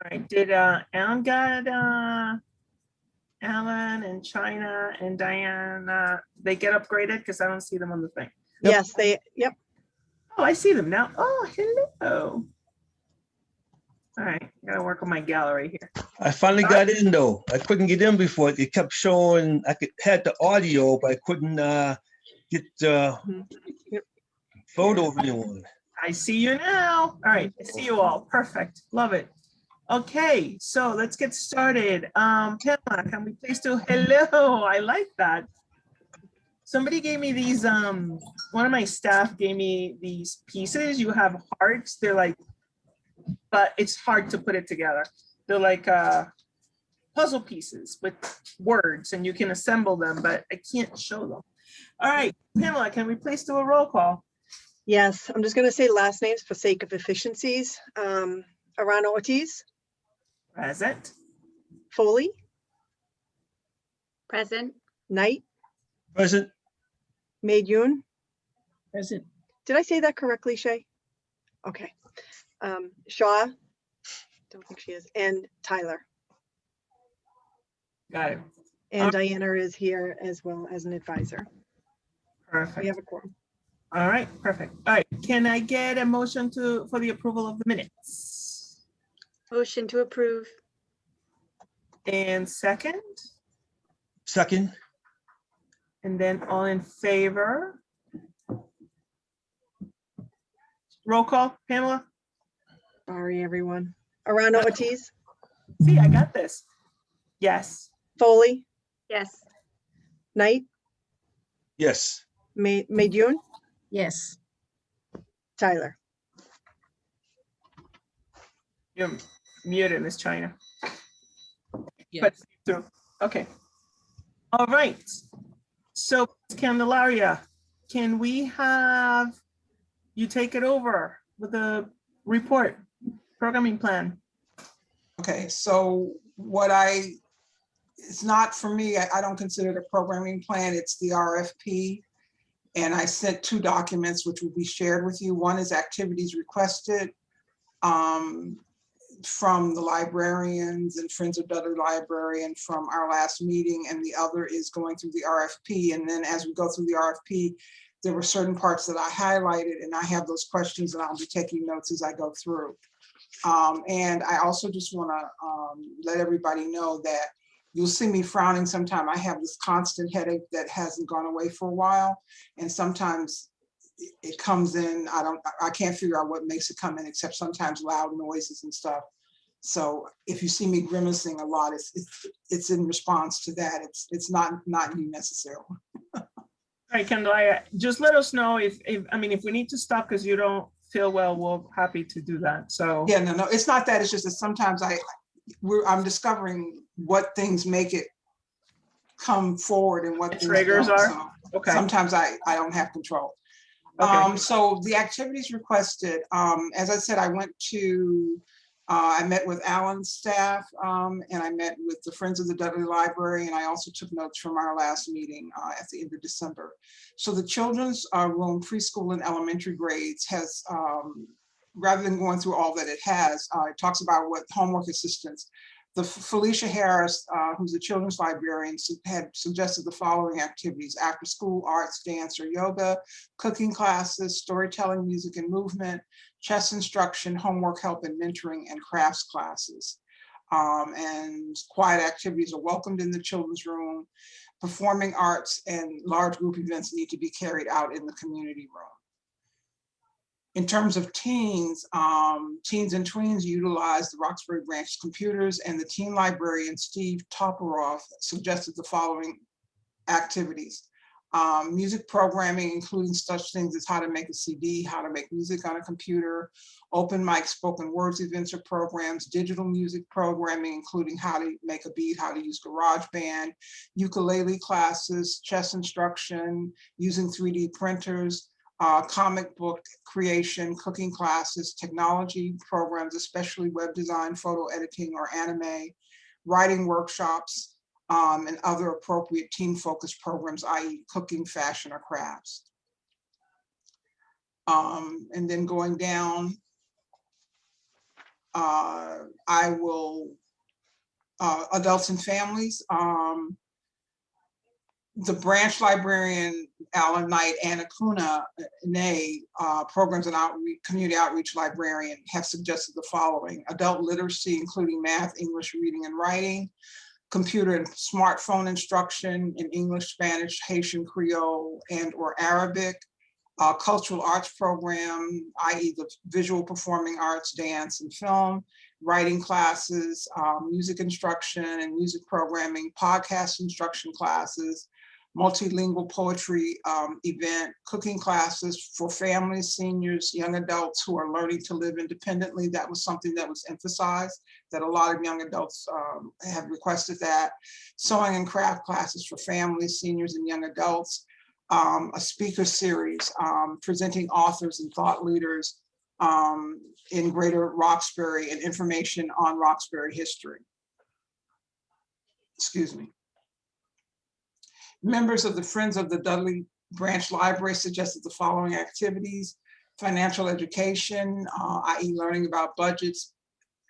All right, did Alan got Alan and China and Diana, they get upgraded? Because I don't see them on the thing. Yep. Yes, yep. Oh, I see them now. Oh, hello. All right, gotta work on my gallery here. I finally got in though. I couldn't get in before. It kept showing had the audio, but I couldn't get the photo of anyone. I see you now. All right, I see you all. Perfect. Love it. Okay, so let's get started. Pamela, can we please do hello? I like that. Somebody gave me these, one of my staff gave me these pieces. You have hearts. They're like, but it's hard to put it together. They're like puzzle pieces with words and you can assemble them, but I can't show them. All right, Pamela, can we please do a roll call? Yes, I'm just going to say last names for sake of efficiencies. Arana Ortiz. Present. Foley. Present. Knight. Present. Maydoun. Present. Did I say that correctly, Shay? Okay. Shaw. Don't think she is. And Tyler. Got it. And Diana is here as well as an advisor. We Perfect. have a quorum. All right, perfect. All right, can I get a motion for the approval of the minutes? Motion to approve. And second, Second. and then all in favor? Roll call, Pamela? Sorry, everyone. Arana Ortiz. See, I got this. Yes. Foley. Yes. Knight. Yes. Maydoun. Yes. Tyler. You're muted, Miss China. Yes. But through. Okay. All right. So Candelaria, can we have you take it over with the report, programming plan? Okay, so it's not for me, I don't consider it a programming plan, it's the RFP. And I sent 2 documents which will be shared with you. One is activities requested from the librarians and Friends of Dudley Library and from our last meeting, and the other is going through the RFP. And then as we go through the RFP, there were certain parts that I highlighted, and I have those questions and I'll be taking notes as I go through. And I also just want to let everybody know that you'll see me frowning sometime. I have this constant headache that hasn't gone away for a while. And sometimes it comes in, I can't figure out what makes it come in, except sometimes loud noises and stuff. So if you see me grimacing a lot, it's in response to that. It's not you necessarily. All right, Candelaria, just let us know if we need to stop because you don't feel well, we're happy to do that. So yeah, no, it's not that. It's just that sometimes I'm discovering what things make it come forward and what triggers are. So okay. Sometimes I don't have control. Okay. So the activities requested, as I said, I met with Alan's staff and I met with the Friends of the Dudley Library, and I also took notes from our last meeting at the end of December. So the children's room, preschool and elementary grades has, rather than going through all that it has, it talks about what homework assistance. The Felicia Harris, who's the children's librarian, had suggested the following activities: after school arts, dance or yoga, cooking classes, storytelling, music and movement, chess instruction, homework help and mentoring, and crafts classes. And quiet activities are welcomed in the children's room. Performing arts and large group events need to be carried out in the community room. In terms of teens, teens and tweens utilize the Roxbury Branch computers, and the teen librarian, Steve Toparoff, suggested the following activities. Music programming, including such things as how to make a CD, how to make music on a computer, open mic spoken words events or programs, digital music programming, including how to make a beat, how to use GarageBand, ukulele classes, chess instruction, using 3D printers, comic book creation, cooking classes, technology programs, especially web design, photo editing, or anime, writing workshops, and other appropriate team-focused programs, i.e. cooking, fashion, or crafts. And then going down, I will, adults and families. The branch librarian, Alan Knight, and Akuna Nay, programs and community outreach librarian, have suggested the following: adult literacy, including math, English, reading, and writing; computer and smartphone instruction in English, Spanish, Haitian, Creole, and/or Arabic; cultural arts program, i.e. the visual performing arts, dance, and film; writing classes, music instruction and music programming; podcast instruction classes; multilingual poetry event; cooking classes for families, seniors, young adults who are learning to live independently. That was something that was emphasized, that a lot of young adults have requested that. Sewing and craft classes for families, seniors, and young adults. A speaker series presenting authors and thought leaders in Greater Roxbury and information on Roxbury history. Excuse me. Members of the Friends of the Dudley Branch Library suggested the following activities: financial education, i.e. learning about budgets.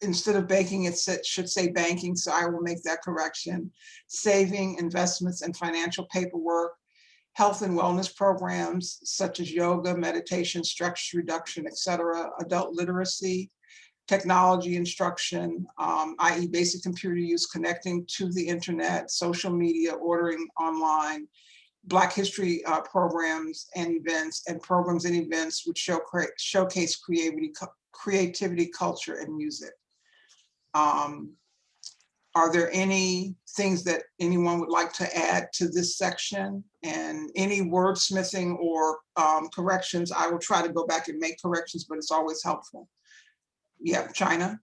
Instead of banking, it should say banking, so I will make that correction. Saving, investments, and financial paperwork. Health and wellness programs such as yoga, meditation, stress reduction, etc. Adult literacy, technology instruction, i.e. basic computer use, connecting to the internet, social media, ordering online, Black history programs and events, and programs and events which showcase creativity, culture, and music. Are there any things that anyone would like to add to this section? And any wordsmithing or corrections, I will try to go back and make corrections, but it's always helpful. Yeah, China.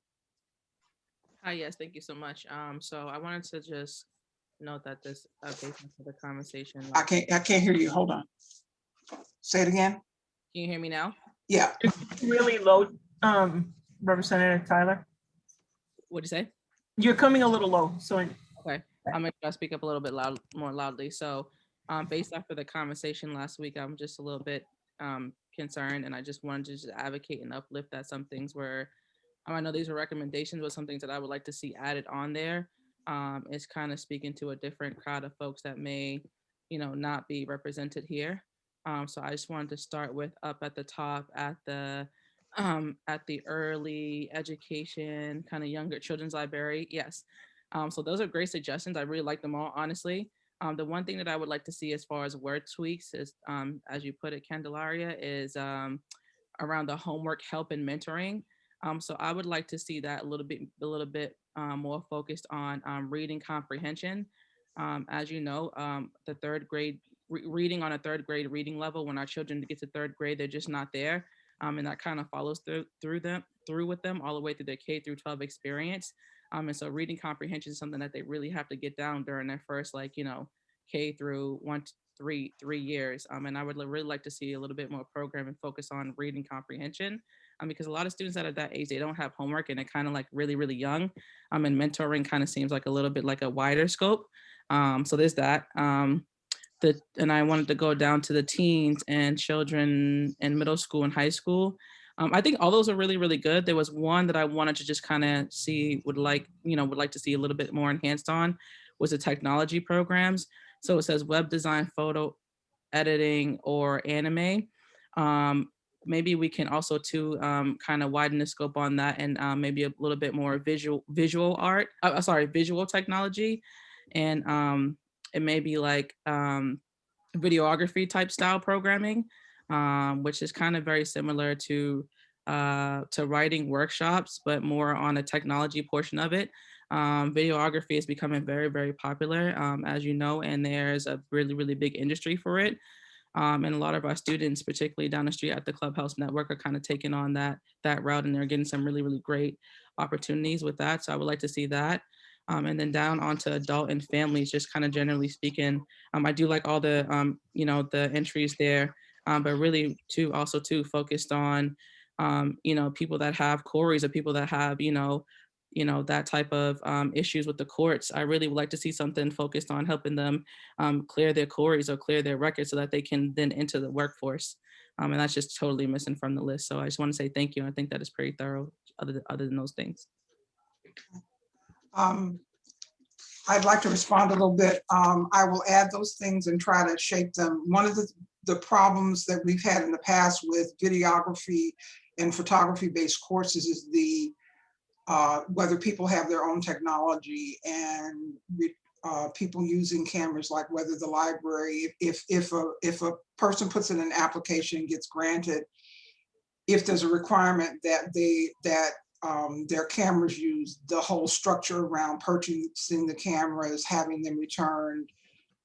Hi, yes, thank you so much. So I wanted to just note that this update for the conversation. I can't hear you. Hold on. Say it again. Can you hear me now? Yeah. Really low, Representative Tyler. What'd you say? You're coming a little low, so. Okay, I'm gonna speak up a little bit more loudly. So, based off of the conversation last week, I'm just a little bit concerned, and I just wanted to just advocate and uplift that some things were. I know these are recommendations, but some things that I would like to see added on there. Is kind of speaking to a different crowd of folks that may, not be represented here. So I just wanted to start with up at the top at the early education, kind of younger children's library. Yes. So those are great suggestions. I really like them all, honestly. The one thing that I would like to see as far as word tweaks is, as you put it, Candelaria, is around the homework help and mentoring. So I would like to see that a little bit more focused on reading comprehension. As you know, the third grade reading on a third grade reading level, when our children get to third grade, they're just not there. And that kind of follows through with them all the way through their K through 12 experience. And so reading comprehension is something that they really have to get down during their first, K through 1 to 3 years. And I would really like to see a little bit more program and focus on reading comprehension. Because a lot of students that are that age, they don't have homework and they're kind of like really, really young. And mentoring kind of seems like a little bit like a wider scope. So there's that. And I wanted to go down to the teens and children in middle school and high school. I think all those are really, really good. There was one that I wanted to just kind of see, would like to see a little bit more enhanced on, was the technology programs. So it says web design, photo editing, or anime. Maybe we can also too kind of widen the scope on that, and maybe a little bit more visual art. Visual technology, and it may be like videography type style programming, which is kind of very similar to writing workshops, but more on a technology portion of it. Videography is becoming very, very popular, as you know, and there's a really, really big industry for it. And a lot of our students, particularly down the street at the Clubhouse Network, are kind of taking on that route, and they're getting some really, really great opportunities with that. So I would like to see that. And then down onto adult and families, just kind of generally speaking, I do like all the, the entries there, but really also focused on, people that have queries, or people that have, that type of issues with the courts. I really would like to see something focused on helping them clear their queries or clear their records so that they can then enter the workforce. And that's just totally missing from the list. So I just want to say thank you. I think that is pretty thorough other than those things. I'd like to respond a little bit. I will add those things and try to shape them. One of the problems that we've had in the past with videography and photography-based courses is whether people have their own technology and people using cameras, like whether the library, if a person puts in an application and gets granted, if there's a requirement that their cameras use, the whole structure around purchasing the cameras, having them returned,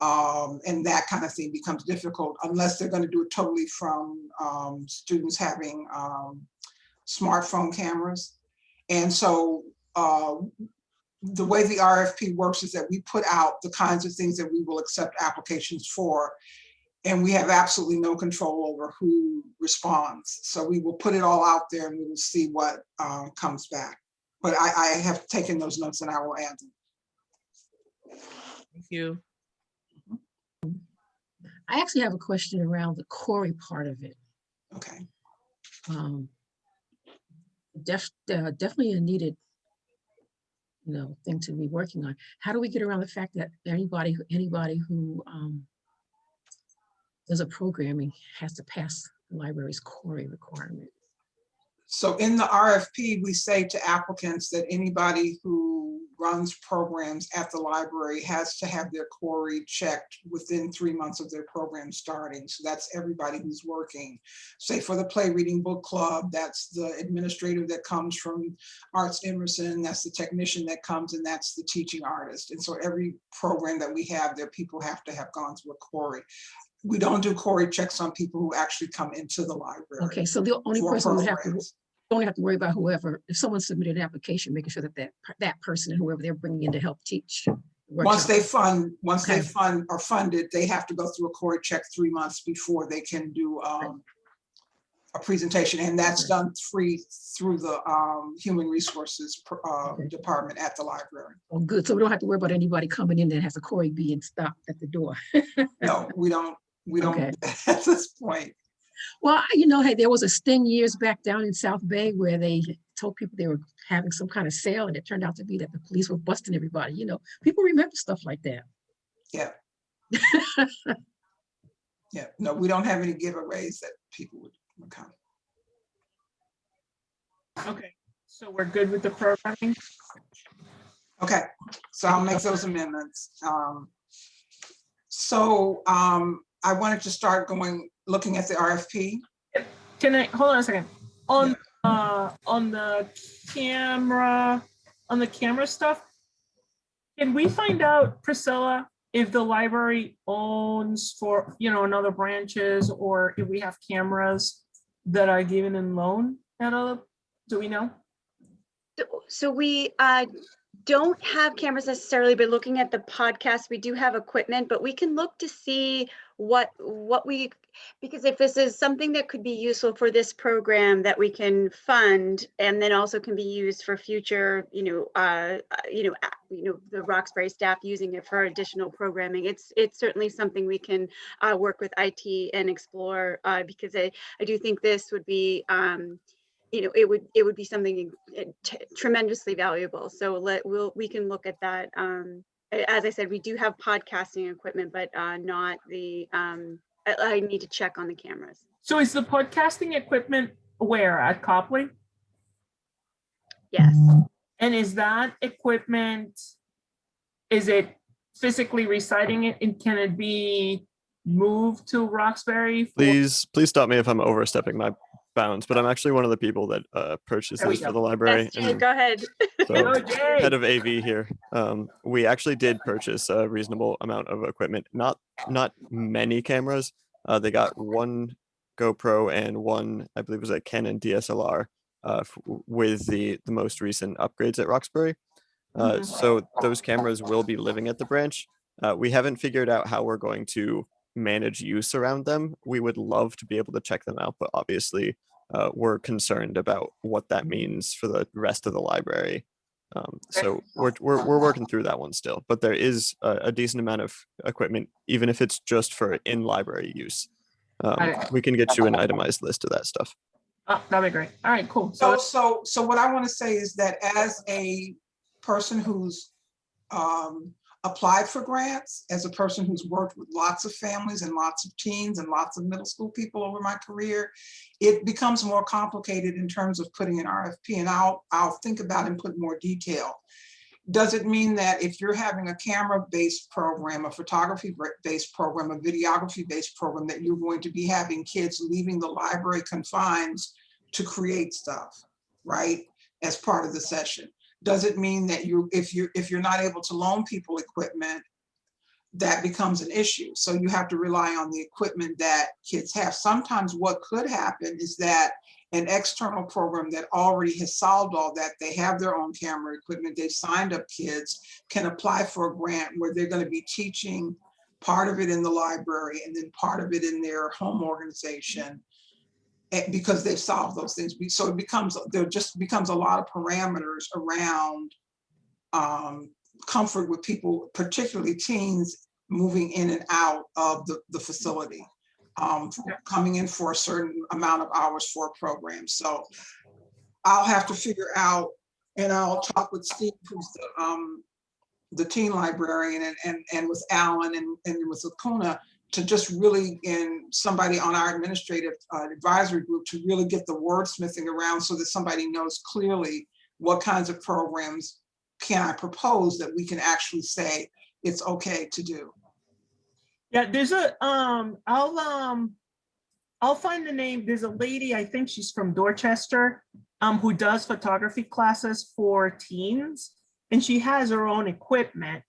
and that kind of thing becomes difficult unless they're going to do it totally from students having smartphone cameras. And so the way the RFP works is that we put out the kinds of things that we will accept applications for, and we have absolutely no control over who responds. So we will put it all out there and we will see what comes back. But I have taken those notes and I will add them. Thank you. I actually have a question around the Corey part of it. Okay. Definitely a needed, thing to be working on. How do we get around the fact that anybody who does a programming has to pass the library's Corey requirement? So in the RFP, we say to applicants that anybody who runs programs at the library has to have their Corey checked within 3 months of their program starting. So that's everybody who's working. Say for the Play Reading Book Club, that's the administrator that comes from Arts Emerson, that's the technician that comes, and that's the teaching artist. And so every program that we have there, people have to have gone through a Corey. We don't do Corey checks on people who actually come into the library. Okay, so the only for person would have to programs. only have to worry about whoever, if someone submitted an application, making sure that person and whoever they're bringing in to help teach. Once they fund Okay. or funded, they have to go through a Corey check 3 months before they can do a presentation, and that's done free through the Human Resources Department at the library. Oh, good. So we don't have to worry about anybody coming in that has a Corey being stopped at the door. No, we don't Okay. at this point. Well, hey, there was a sting years back down in South Bay where they told people they were having some kind of sale, and it turned out to be that the police were busting everybody. People remember stuff like that. Yeah. Yeah, no, we don't have any giveaways that people would come. Okay, so we're good with the programming? Okay, so I'll make those amendments. I wanted to start looking at the RFP. Can I, hold on a second. On the camera stuff, can we find out, Priscilla, if the library owns in other branches, or if we have cameras that are given in loan at other, do we know? So we don't have cameras necessarily, but looking at the podcast, we do have equipment, but we can look to see what we, because if this is something that could be useful for this program that we can fund, and then also can be used for future, the Roxbury staff using it for additional programming, it's certainly something we can work with IT and explore, because I do think this would be, it would be something tremendously valuable. So we can look at that. As I said, we do have podcasting equipment, but not the, I need to check on the cameras. So is the podcasting equipment where, at Copley? Yes. And is that equipment, is it physically reciting it, and can it be moved to Roxbury? Please stop me if I'm overstepping my bounds, but I'm actually one of the people that purchased There we this for go. the library. Yes, Jay, go ahead. So, Go, Jay. head of AV here. We actually did purchase a reasonable amount of equipment, not many cameras. They got one GoPro and one, I believe it was a Canon DSLR with the most recent upgrades at Roxbury. So those cameras will be living at the branch. We haven't figured out how we're going to manage use around them. We would love to be able to check them out, but obviously we're concerned about what that means for the rest of the library. So we're working through that one still, but there is a decent amount of equipment, even if it's just for in-library use. We can get you an itemized list of that stuff. Oh, that'd be great. All right, cool. So what I want to say is that as a person who's applied for grants, as a person who's worked with lots of families and lots of teens and lots of middle school people over my career, it becomes more complicated in terms of putting an RFP, and I'll think about and put more detail. Does it mean that if you're having a camera-based program, a photography-based program, a videography-based program, that you're going to be having kids leaving the library confines to create stuff, right, as part of the session? Does it mean that if you're not able to loan people equipment, that becomes an issue? So you have to rely on the equipment that kids have. Sometimes what could happen is that an external program that already has solved all that, they have their own camera equipment, they've signed up kids, can apply for a grant where they're going to be teaching part of it in the library and then part of it in their home organization, because they've solved those things. So there just becomes a lot of parameters around comfort with people, particularly teens, moving in and out of the facility, coming in for a certain amount of hours for a program. So I'll have to figure out, and I'll talk with Steve, who's the teen librarian, and with Alan and with Lacuna, to just really, and somebody on our administrative advisory group, to really get the wordsmithing around so that somebody knows clearly what kinds of programs can I propose that we can actually say it's okay to do. Yeah, there's I'll find the name. There's a lady, I think she's from Dorchester, who does photography classes for teens, and she has her own equipment.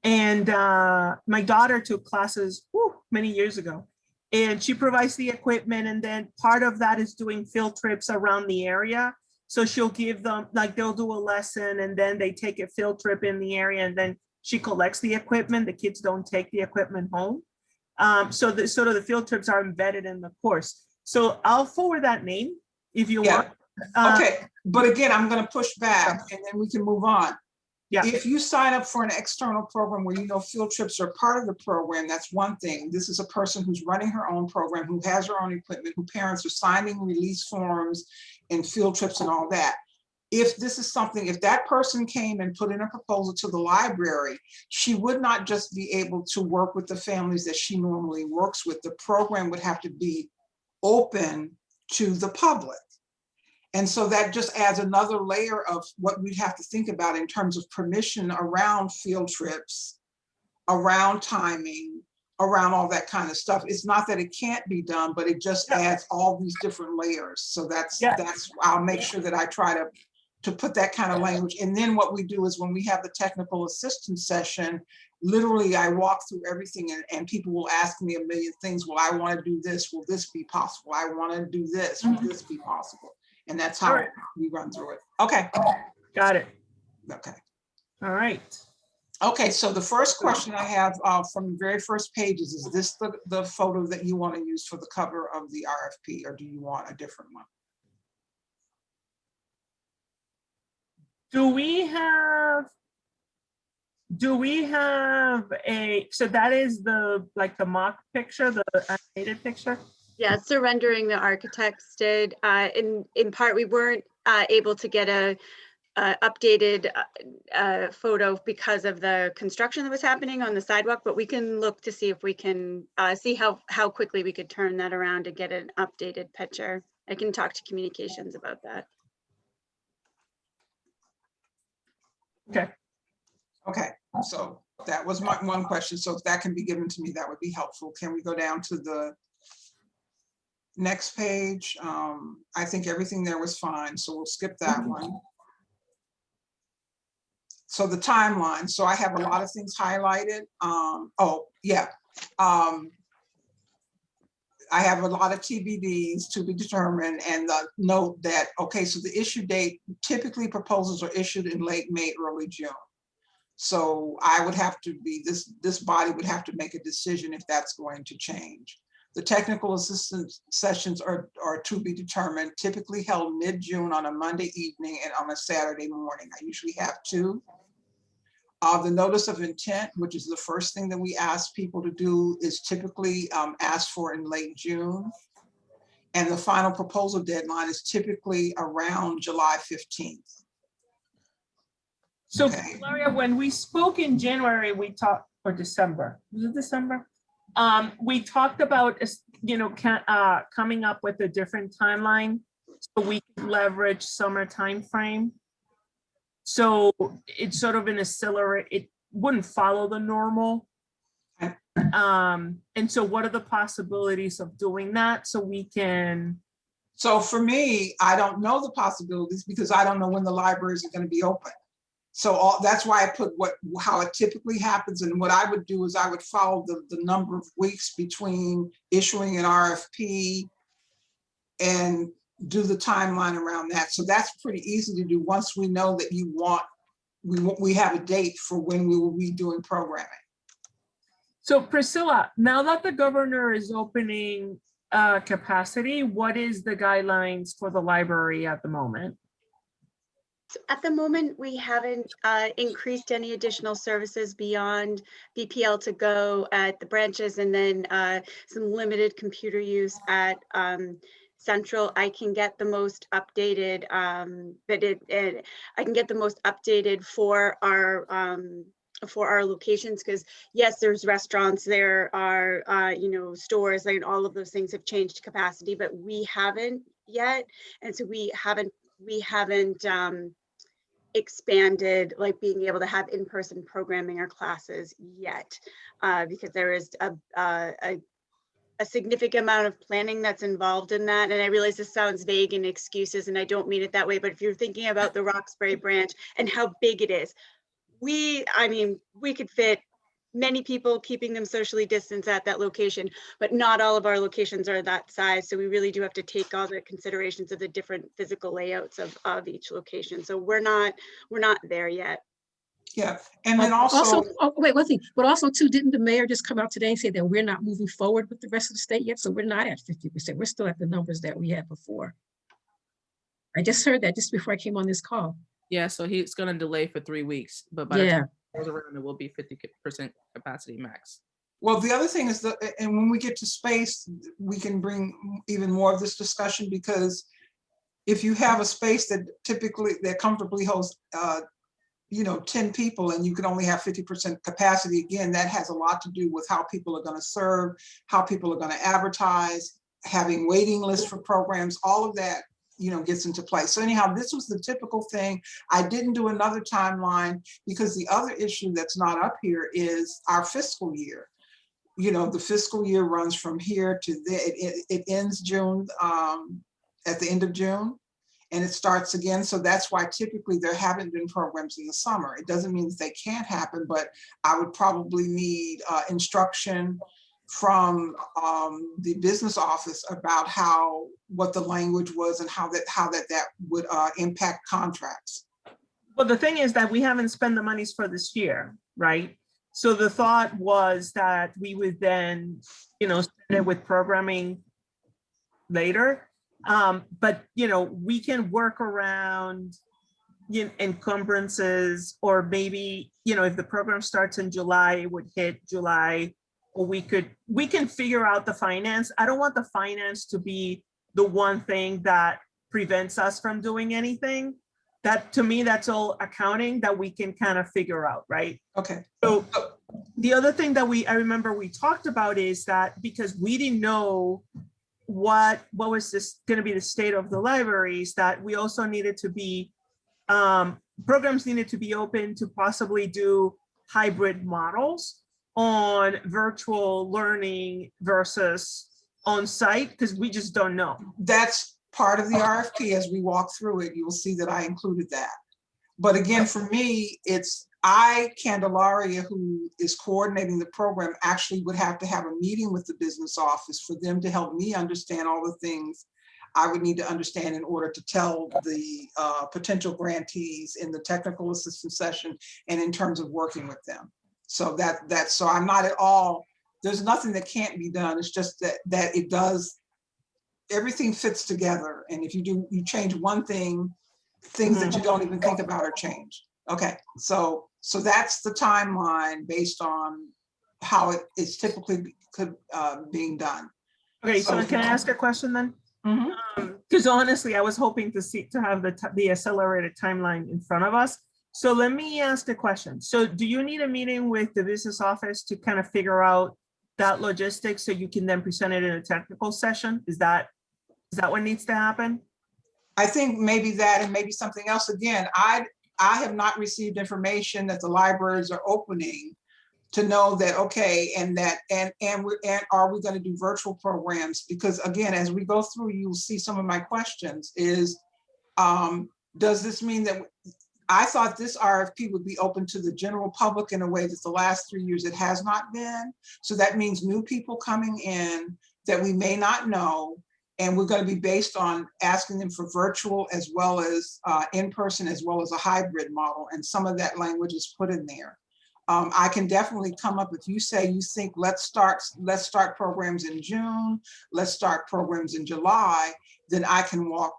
And my daughter took classes many years ago, and she provides the equipment, and then part of that is doing field trips around the area. So she'll give them, like, they'll do a lesson and then they take a field trip in the area, and then she collects the equipment. The kids don't take the equipment home. So the field trips are embedded in the course. So I'll forward that name if you want. Okay, but again, I'm going to push back and then we can move on. Yeah. If you sign up for an external program where you know field trips are part of the program, that's one thing. This is a person who's running her own program, who has her own equipment, who parents are signing release forms and field trips and all that. If this is something, if that person came and put in a proposal to the library, she would not just be able to work with the families that she normally works with. The program would have to be open to the public. And so that just adds another layer of what we'd have to think about in terms of permission around field trips, around timing, around all that kind of stuff. It's not that it can't be done, but it just adds all these different layers. So that's I'll make sure that I try to put that kind of language. And then what we do is when we have the technical assistance session, literally I walk through everything, and people will ask me a million things. Well, I want to do this. Will this be possible? I want to do this. Will this be possible? And that's how we run through it. Okay. Got it. Okay. All right. Okay, so the first question I have from the very first page is this the photo that you want to use for the cover of the RFP, or do you want a different one? Do we have so that is the mock picture, the animated picture? Yeah, it's the rendering the architects did. In part, we weren't able to get a updated photo because of the construction that was happening on the sidewalk, but we can look to see if we can see how quickly we could turn that around and get an updated picture. I can talk to communications about that. Okay. Okay, so that was my one question. So if that can be given to me, that would be helpful. Can we go down to the next page? I think everything there was fine, so we'll skip that one. So the timeline. So I have a lot of things highlighted. I have a lot of TBDs, to be determined, and note that, okay, so the issue date, typically proposals are issued in late May, early June. So I would have to be, this body would have to make a decision if that's going to change. The technical assistance sessions are to be determined, typically held mid-June on a Monday evening and on a Saturday morning. I usually have 2. The notice of intent, which is the first thing that we ask people to do, is typically asked for in late June. And the final proposal deadline is typically around July 15th. So Okay. Gloria, when we spoke in January, we talked, or December, was it December? We talked about, coming up with a different timeline so we could leverage summer timeframe. So it's sort of an accelerate, it wouldn't follow the normal. And so what are the possibilities of doing that so we can? So for me, I don't know the possibilities because I don't know when the libraries are going to be open. So that's why I put how it typically happens. And what I would do is I would follow the number of weeks between issuing an RFP and do the timeline around that. So that's pretty easy to do once we know that we have a date for when we will be doing programming. So Priscilla, now that the governor is opening capacity, what is the guidelines for the library at the moment? At the moment, we haven't increased any additional services beyond BPL to go at the branches, and then some limited computer use at Central. I can get the most updated, I can get the most updated for our locations, because yes, there's restaurants, there are stores, and all of those things have changed capacity, but we haven't yet, and so we haven't expanded like being able to have in-person programming or classes yet, because there is a significant amount of planning that's involved in that. And I realize this sounds vague and excuses, and I don't mean it that way, but if you're thinking about the Roxbury branch and how big it is, we could fit many people, keeping them socially distanced at that location, but not all of our locations are that size. So we really do have to take all the considerations of the different physical layouts of each location. So we're not there yet. Yeah, and then also wait, one thing, but also too, didn't the mayor just come out today and say that we're not moving forward with the rest of the state yet? So we're not at 50%. We're still at the numbers that we had before. I just heard that just before I came on this call. Yeah, so he's going to delay for 3 weeks, but by the time it goes around, it will be 50% capacity max. well, the other thing is that, and when we get to space, we can bring even more of this discussion, because if you have a space that comfortably holds 10 people and you can only have 50% capacity, again, that has a lot to do with how people are going to serve, how people are going to advertise, having waiting lists for programs, all of that gets into play. So anyhow, this was the typical thing. I didn't do another timeline because the other issue that's not up here is our fiscal year. The fiscal year runs from here to there. It ends June, at the end of June, and it starts again. So that's why typically there haven't been programs in the summer. It doesn't mean that they can't happen, but I would probably need instruction from the business office about what the language was and how that would impact contracts. Well, the thing is that we haven't spent the monies for this year, right? So the thought was that we would then, spend it with programming later. But we can work around encumbrances, or maybe, if the program starts in July, it would hit July. Or we can figure out the finance. I don't want the finance to be the one thing that prevents us from doing anything. That, to me, that's all accounting that we can kind of figure out, right? Okay. So the other thing that I remember we talked about is that because we didn't know what was this going to be the state of the libraries, that we also needed to be, programs needed to be open to possibly do hybrid models on virtual learning versus on-site, because we just don't know. That's part of the RFP. As we walk through it, you'll see that I included that. But again, for me, Candelaria, who is coordinating the program, actually would have to have a meeting with the business office for them to help me understand all the things I would need to understand in order to tell the potential grantees in the technical assistance session and in terms of working with them. So so I'm not at all there's nothing that can't be done. It's just that it does, everything fits together. And if you change one thing, things that you don't even think about are changed. Okay, so that's the timeline based on how it is typically being done. Okay, so can I ask a question then? Mhm. Because honestly, I was hoping to have the accelerated timeline in front of us. So let me ask a question. So do you need a meeting with the business office to kind of figure out that logistics so you can then present it in a technical session? Is that what needs to happen? I think maybe that, and maybe something else. Again, I have not received information that the libraries are opening to know that, okay, and are we going to do virtual programs? Because again, as we go through, you'll see some of my questions is, does this mean that I thought this RFP would be open to the general public in a way that the last 3 years it has not been. So that means new people coming in that we may not know, and we're going to be based on asking them for virtual as well as in-person, as well as a hybrid model. And some of that language is put in there. I can definitely come up, if you say you think let's start programs in June, let's start programs in July, then I can walk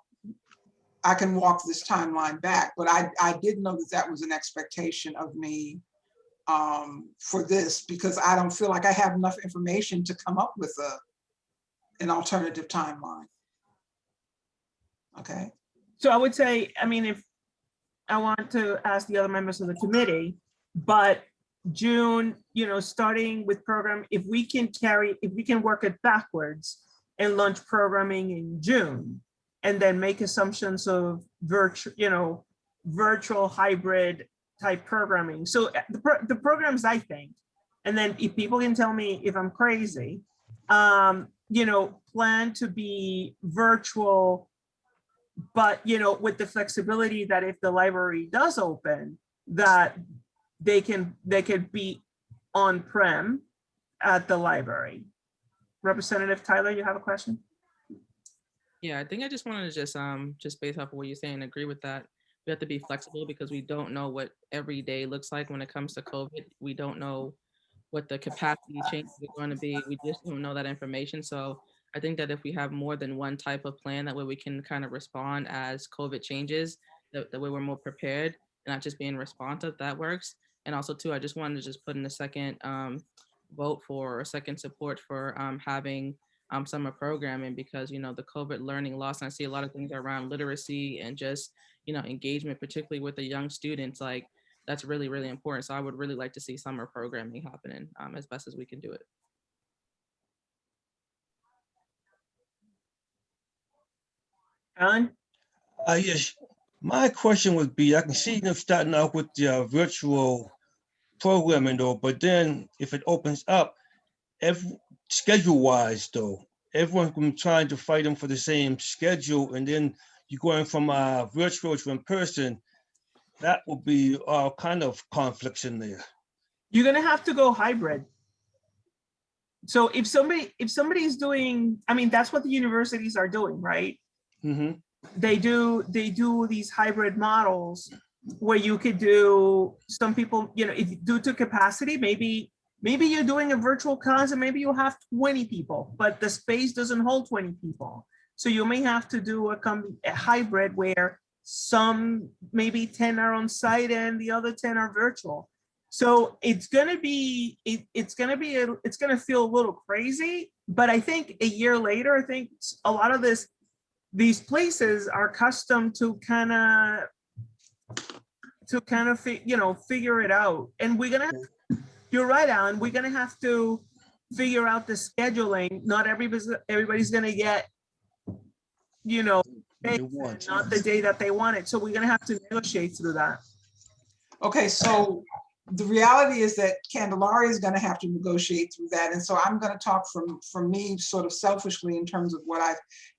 this timeline back. But I did know that was an expectation of me for this, because I don't feel like I have enough information to come up with an alternative timeline. Okay. So I would say, I mean, if I want to ask the other members of the committee, but June, starting with program, if we can work it backwards and launch programming in June, and then make assumptions of virtual hybrid type programming. So the programs, I think, and then if people can tell me if I'm crazy, plan to be virtual, but with the flexibility that if the library does open, that they could be on-prem at the library. Representative Tyler, you have a question? Yeah, I think I just wanted to just based off of what you're saying, agree with that. We have to be flexible because we don't know what every day looks like when it comes to COVID. We don't know what the capacity changes are going to be. We just don't know that information. So I think that if we have more than one type of plan, that way we can kind of respond as COVID changes, that way we're more prepared and not just being responsive, that works. And also too, I just wanted to just put in a second vote for, or second support for having summer programming, because, the COVID learning loss, and I see a lot of things around literacy and just, engagement, particularly with the young students, like that's really, really important. So I would really like to see summer programming happening as best as we can do it. Alan? Yes, my question would be, I can see them starting out with the virtual programming though, but then if it opens up, schedule-wise though, everyone's been trying to fight them for the same schedule, and then you're going from virtual to in person, that will be all kind of conflicts in there. You're gonna have to go hybrid. So if somebody's doing, I mean, that's what the universities are doing, right? Mm-hmm. They do these hybrid models where you could do, some people, if due to capacity, maybe you're doing a virtual class and maybe you have 20 people, but the space doesn't hold 20 people. So you may have to do a hybrid where maybe 10 are on site and the other 10 are virtual. So it's gonna feel a little crazy, but I think a year later, I think a lot of these places are accustomed to kind of figure it out. And you're right, Alan, we're gonna have to figure out the scheduling. Not everybody's gonna get, not the day that they want it. So we're gonna have to negotiate through that. Okay, so the reality is that Candelaria is going to have to negotiate through that. And so I'm going to talk from me sort of selfishly in terms of what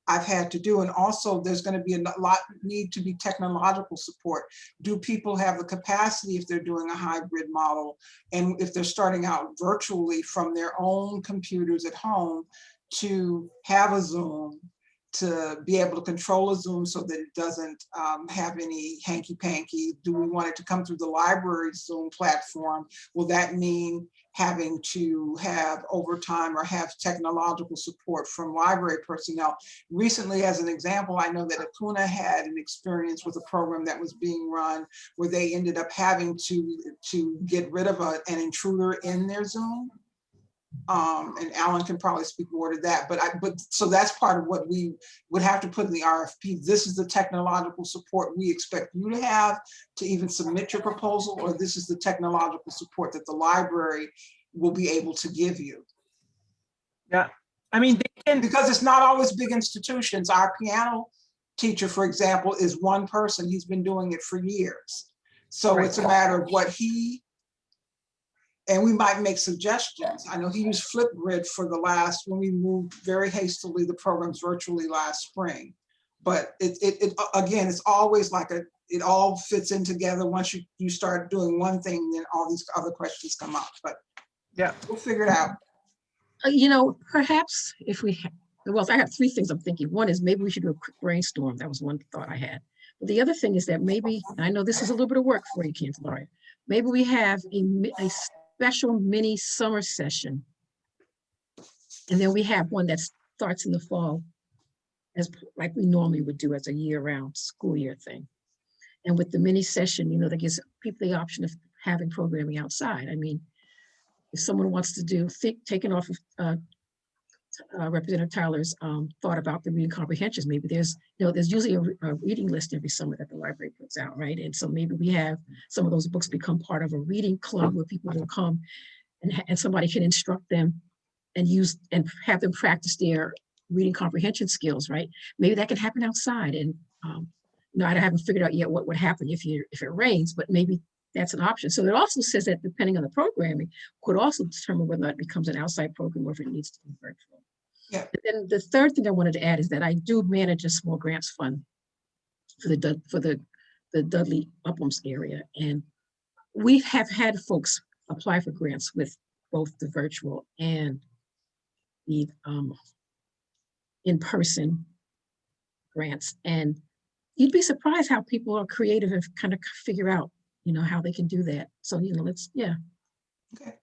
I've had to do. And also there's going to be a lot need to be technological support. Do people have the capacity, if they're doing a hybrid model, and if they're starting out virtually from their own computers at home, to have a Zoom, to be able to control a Zoom so that it doesn't have any hanky-panky? Do we want it to come through the library Zoom platform? Will that mean having to have overtime or have technological support from library personnel. Recently, as an example, I know that Athenaeum had an experience with a program that was being run where they ended up having to get rid of an intruder in their Zoom. And Alan can probably speak more to that, but so that's part of what we would have to put in the RFP. This is the technological support we expect you to have to even submit your proposal, or this is the technological support that the library will be able to give you. Yeah, I mean, they can, Because it's not always big institutions. Our piano teacher, for example, is one person. He's been doing it for years. So Right. it's a matter of what he, and we might make suggestions. I know he used Flipgrid for the last, when we moved very hastily the programs virtually last spring. But it again, it's always like it all fits in together. Once you start doing one thing, then all these other questions come up. But yeah, we'll figure it out. You know, perhaps if we, well, I have three things I'm thinking. One is maybe we should do a quick brainstorm. That was one thought I had. But the other thing is that maybe, and I know this is a little bit of work for you, Candelaria, maybe we have a special mini summer session. And then we have one that starts in the fall, as like we normally would do as a year-round school year thing. And with the mini session, you know, that gives people the option of having programming outside. I mean, if someone wants to do, taking off of Representative Tyler's thought about the reading comprehensions, maybe there's, you know, there's usually a reading list every summer that the library puts out, right? And so maybe we have some of those books become part of a reading club where people will come and somebody can instruct them and use and have them practice their reading comprehension skills, right? Maybe that can happen outside. And you know, I haven't figured out yet what would happen if it rains, but maybe that's an option. So it also says that depending on the programming, could also determine whether or not it becomes an outside program or if it needs to be virtual. Yeah. And the third thing I wanted to add is that I do manage a small grants fund for the Dudley Uplands area, and we have had folks apply for grants with both the virtual and the in-person grants, and you'd be surprised how people are creative and kind of figure out, you know, how they can do that. So, you know, yeah. Okay.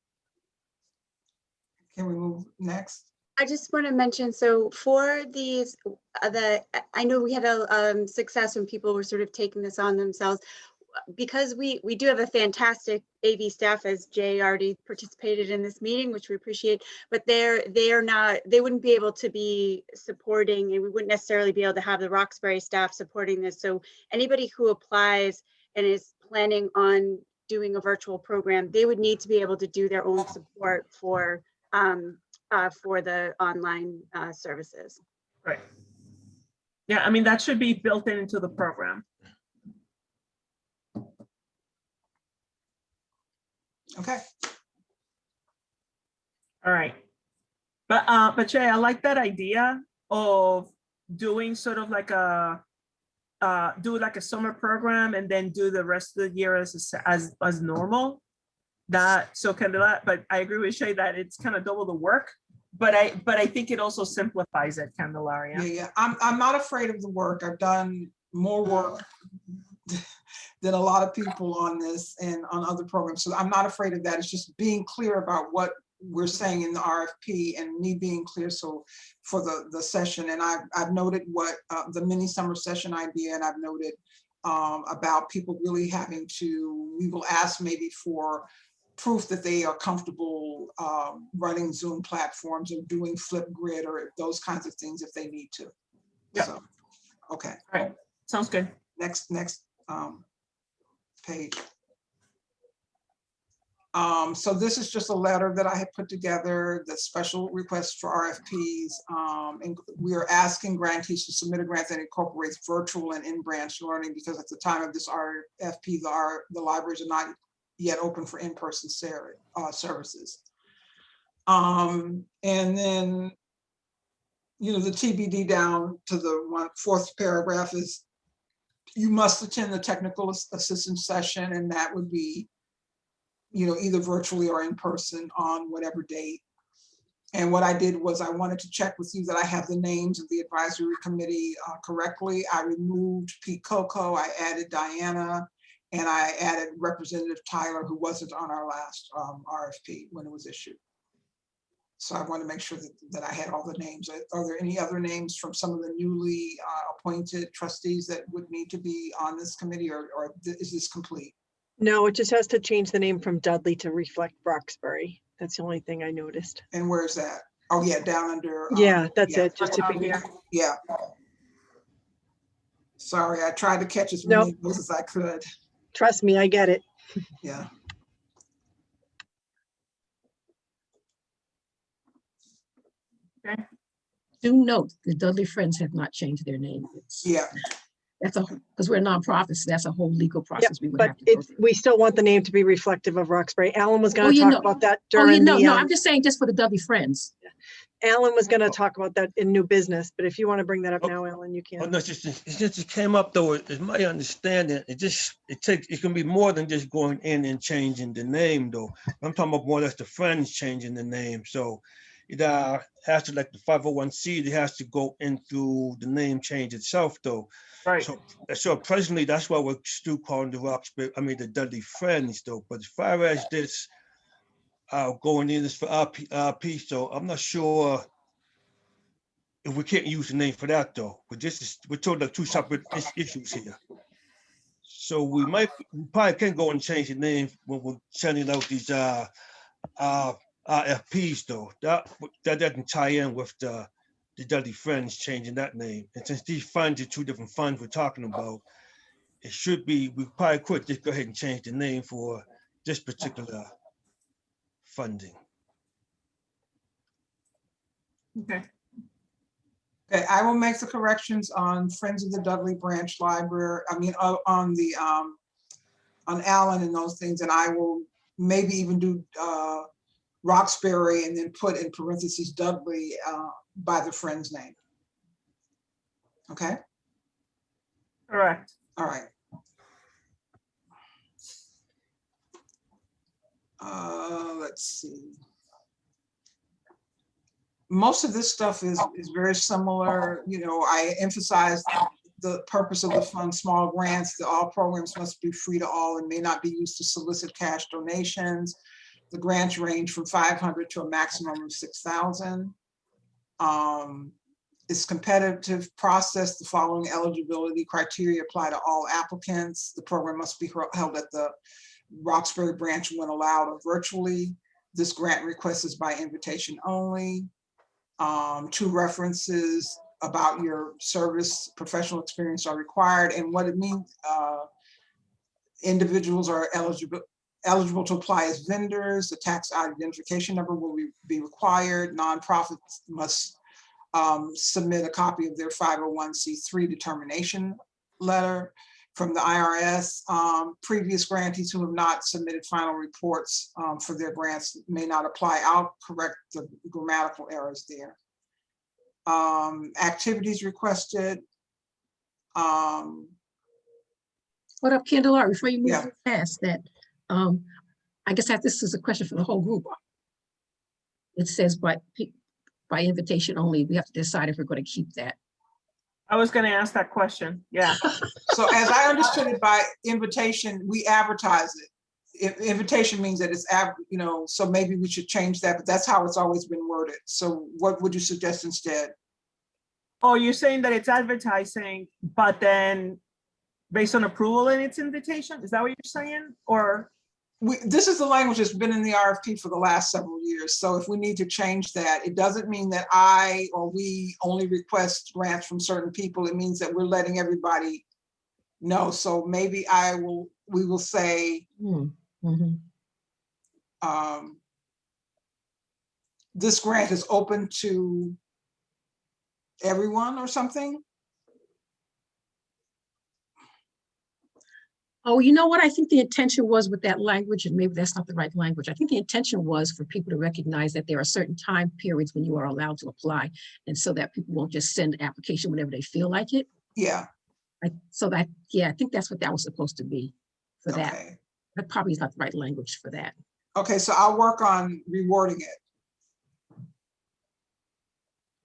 Can we move next? I just want to mention, so for these, I know we had a success when people were sort of taking this on themselves, because we do have a fantastic AV staff, as Jay already participated in this meeting, which we appreciate, but they wouldn't be able to be supporting, and we wouldn't necessarily be able to have the Roxbury staff supporting this. So anybody who applies and is planning on doing a virtual program, they would need to be able to do their own support for the online services. right. Yeah, I mean, that should be built into the program. Okay. All right. But Jay, I like that idea of doing sort of like do like a summer program and then do the rest of the year as normal. But I agree with Shay that it's kind of double the work, but I think it also simplifies it, Candelaria. Yeah. I'm not afraid of the work. I've done more work than a lot of people on this and on other programs. So I'm not afraid of that. It's just being clear about what we're saying in the RFP and me being clear. So for the session, and I've noted what the mini summer session idea, and I've noted about people really having to, we will ask maybe for proof that they are comfortable running Zoom platforms or doing Flipgrid or those kinds of things if they need to. Yeah. So, okay. All right. Sounds good. Next page. So this is just a letter that I had put together, the special request for RFPs. And we are asking grantees to submit a grant that incorporates virtual and in-branch learning, because at the time of this RFP, the libraries are not yet open for in-person services. And then, you know, the TBD down to the fourth paragraph is, you must attend the technical assistance session, and that would be, you know, either virtually or in person on whatever date. And what I did was I wanted to check with you that I have the names of the advisory committee correctly. I removed Pete Coco, I added Diana, And I added Representative Tyler, who wasn't on our last RFP when it was issued. So I want to make sure that I had all the names. Are there any other names from some of the newly appointed trustees that would need to be on this committee, or is this complete? No, it just has to change the name from Dudley to reflect Roxbury. That's the only thing I noticed. And where's that? Oh yeah, down under. Yeah, that's yeah. it. Just to be. Yeah. Sorry, I tried to catch as Nope. many of those as I could. Trust me, I get it. Yeah. Okay. Do note, the Dudley Friends have not changed their name. Yeah. That's because we're nonprofits. So that's a whole legal Yep, process we would but have to go through. we still want the name to be reflective of Roxbury. Alan was Oh, going to you talk know. about that Oh, yeah, during no, the. I'm just saying just for the Dudley Friends. Alan was going to talk about that in new business, but if you want to bring that up Oh, now, Alan, you Oh, can. no, it just came up though. It's my understanding. It can be more than just going in and changing the name though. I'm talking about more or less the Friends changing the name. So it has to, like the 501c, it has to go into the name change itself though. Right. So presently, that's why we're still calling the Dudley Friends though. But as far as this going in this for our piece, though, I'm not sure if we can't use the name for that though. But we're talking like two separate issues here. So we probably can go and change the name when we're sending out these RFPs though. That doesn't tie in with the Dudley Friends changing that name. And since these funds are two different funds we're talking about, it should be, we probably could just go ahead and change the name for this particular funding. Okay. Okay, I will make the corrections on Friends of the Dudley Branch Library. I mean, on Allen and those things, and I will maybe even do Roxbury and then put in parentheses Dudley by the Friends name. Okay. Correct. All right. Let's see. Most of this stuff is very similar. You know, I emphasize the purpose of the fund, small grants. All programs must be free to all and may not be used to solicit cash donations. The grants range from 500 to a maximum of 6,000. It's competitive process. The following eligibility criteria apply to all applicants. The program must be held at the Roxbury branch when allowed or virtually. This grant request is by invitation only. 2 references about your service, professional experience are required, and what it means. Individuals are eligible to apply as vendors. The tax identification number will be required. Nonprofits must submit a copy of their 501c3 determination letter from the IRS. Previous grantees who have not submitted final reports for their grants may not apply. I'll correct the grammatical errors there. Activities requested. What up, Candelaria, before you move Yeah. past that, I guess that this is a question for the whole group. It says by invitation only, we have to decide if we're going to keep that. I was going to ask that question. Yeah. So as I understood it, by invitation, we advertise it. Invitation means that it's, you know, so maybe we should change that, but that's how it's always been worded. So what would you suggest instead? Oh, you're saying that it's advertising, but then based on approval and its invitation? Is that what you're saying? Or? This is the language that's been in the RFP for the last several years. So if we need to change that, it doesn't mean that I or we only request grants from certain people. It means that we're letting everybody know. So maybe we will say, this grant is open to everyone or something. Oh, you know what? I think the intention was with that language, and maybe that's not the right language. I think the intention was for people to recognize that there are certain time periods when you are allowed to apply, and so that people won't just send an application whenever they feel like it. Yeah. So that, yeah, I think that's what that was supposed to be for that. Okay. That probably is not the right language for that. Okay, so I'll work on rewording it.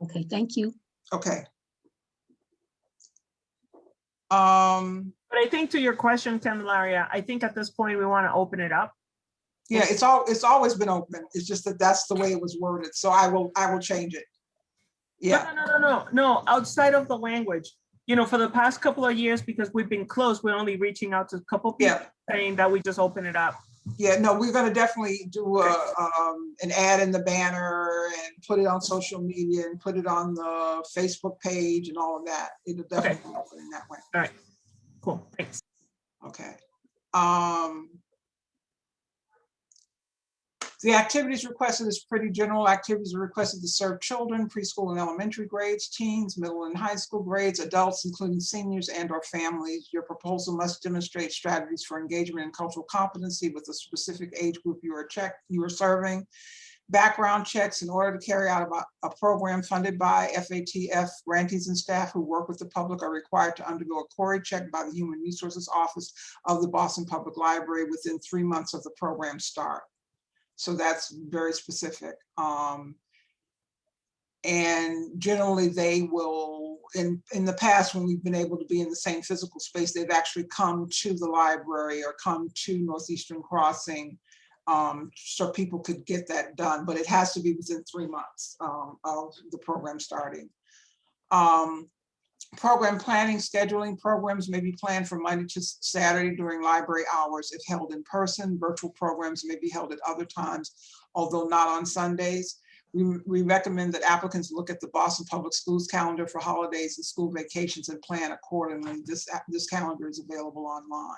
Okay, thank you. Okay. But I think to your question, Candelaria, I think at this point we want to open it up. Yeah, it's always been open. It's just that that's the way it was worded. So I will change it. Yeah. No, outside of the language, you know, for the past couple of years, because we've been closed, we're only reaching out to a couple people saying that we just open it up. Yeah, no, we're gonna definitely do an ad in the banner and put it on social media and put it on the Facebook page and all of that. It'll definitely be open in that way. All right, cool, thanks. Okay. The activities requested is pretty general. Activities are requested to serve children, preschool and elementary grades, teens, middle and high school grades, adults, including seniors and/or families. Your proposal must demonstrate strategies for engagement and cultural competency with a specific age group you are serving. Background checks in order to carry out a program funded by FATF. Grantees and staff who work with the public are required to undergo a query check by the Human Resources Office of the Boston Public Library within 3 months of the program start. So that's very specific. And generally they will, in the past, when we've been able to be in the same physical space, they've actually come to the library or come to Northeastern Crossing so people could get that done, but it has to be within 3 months of the program starting. Program planning, scheduling programs may be planned from Monday to Saturday during library hours if held in person. Virtual programs may be held at other times, although not on Sundays. We recommend that applicants look at the Boston Public Schools calendar for holidays and school vacations and plan accordingly. This calendar is available online.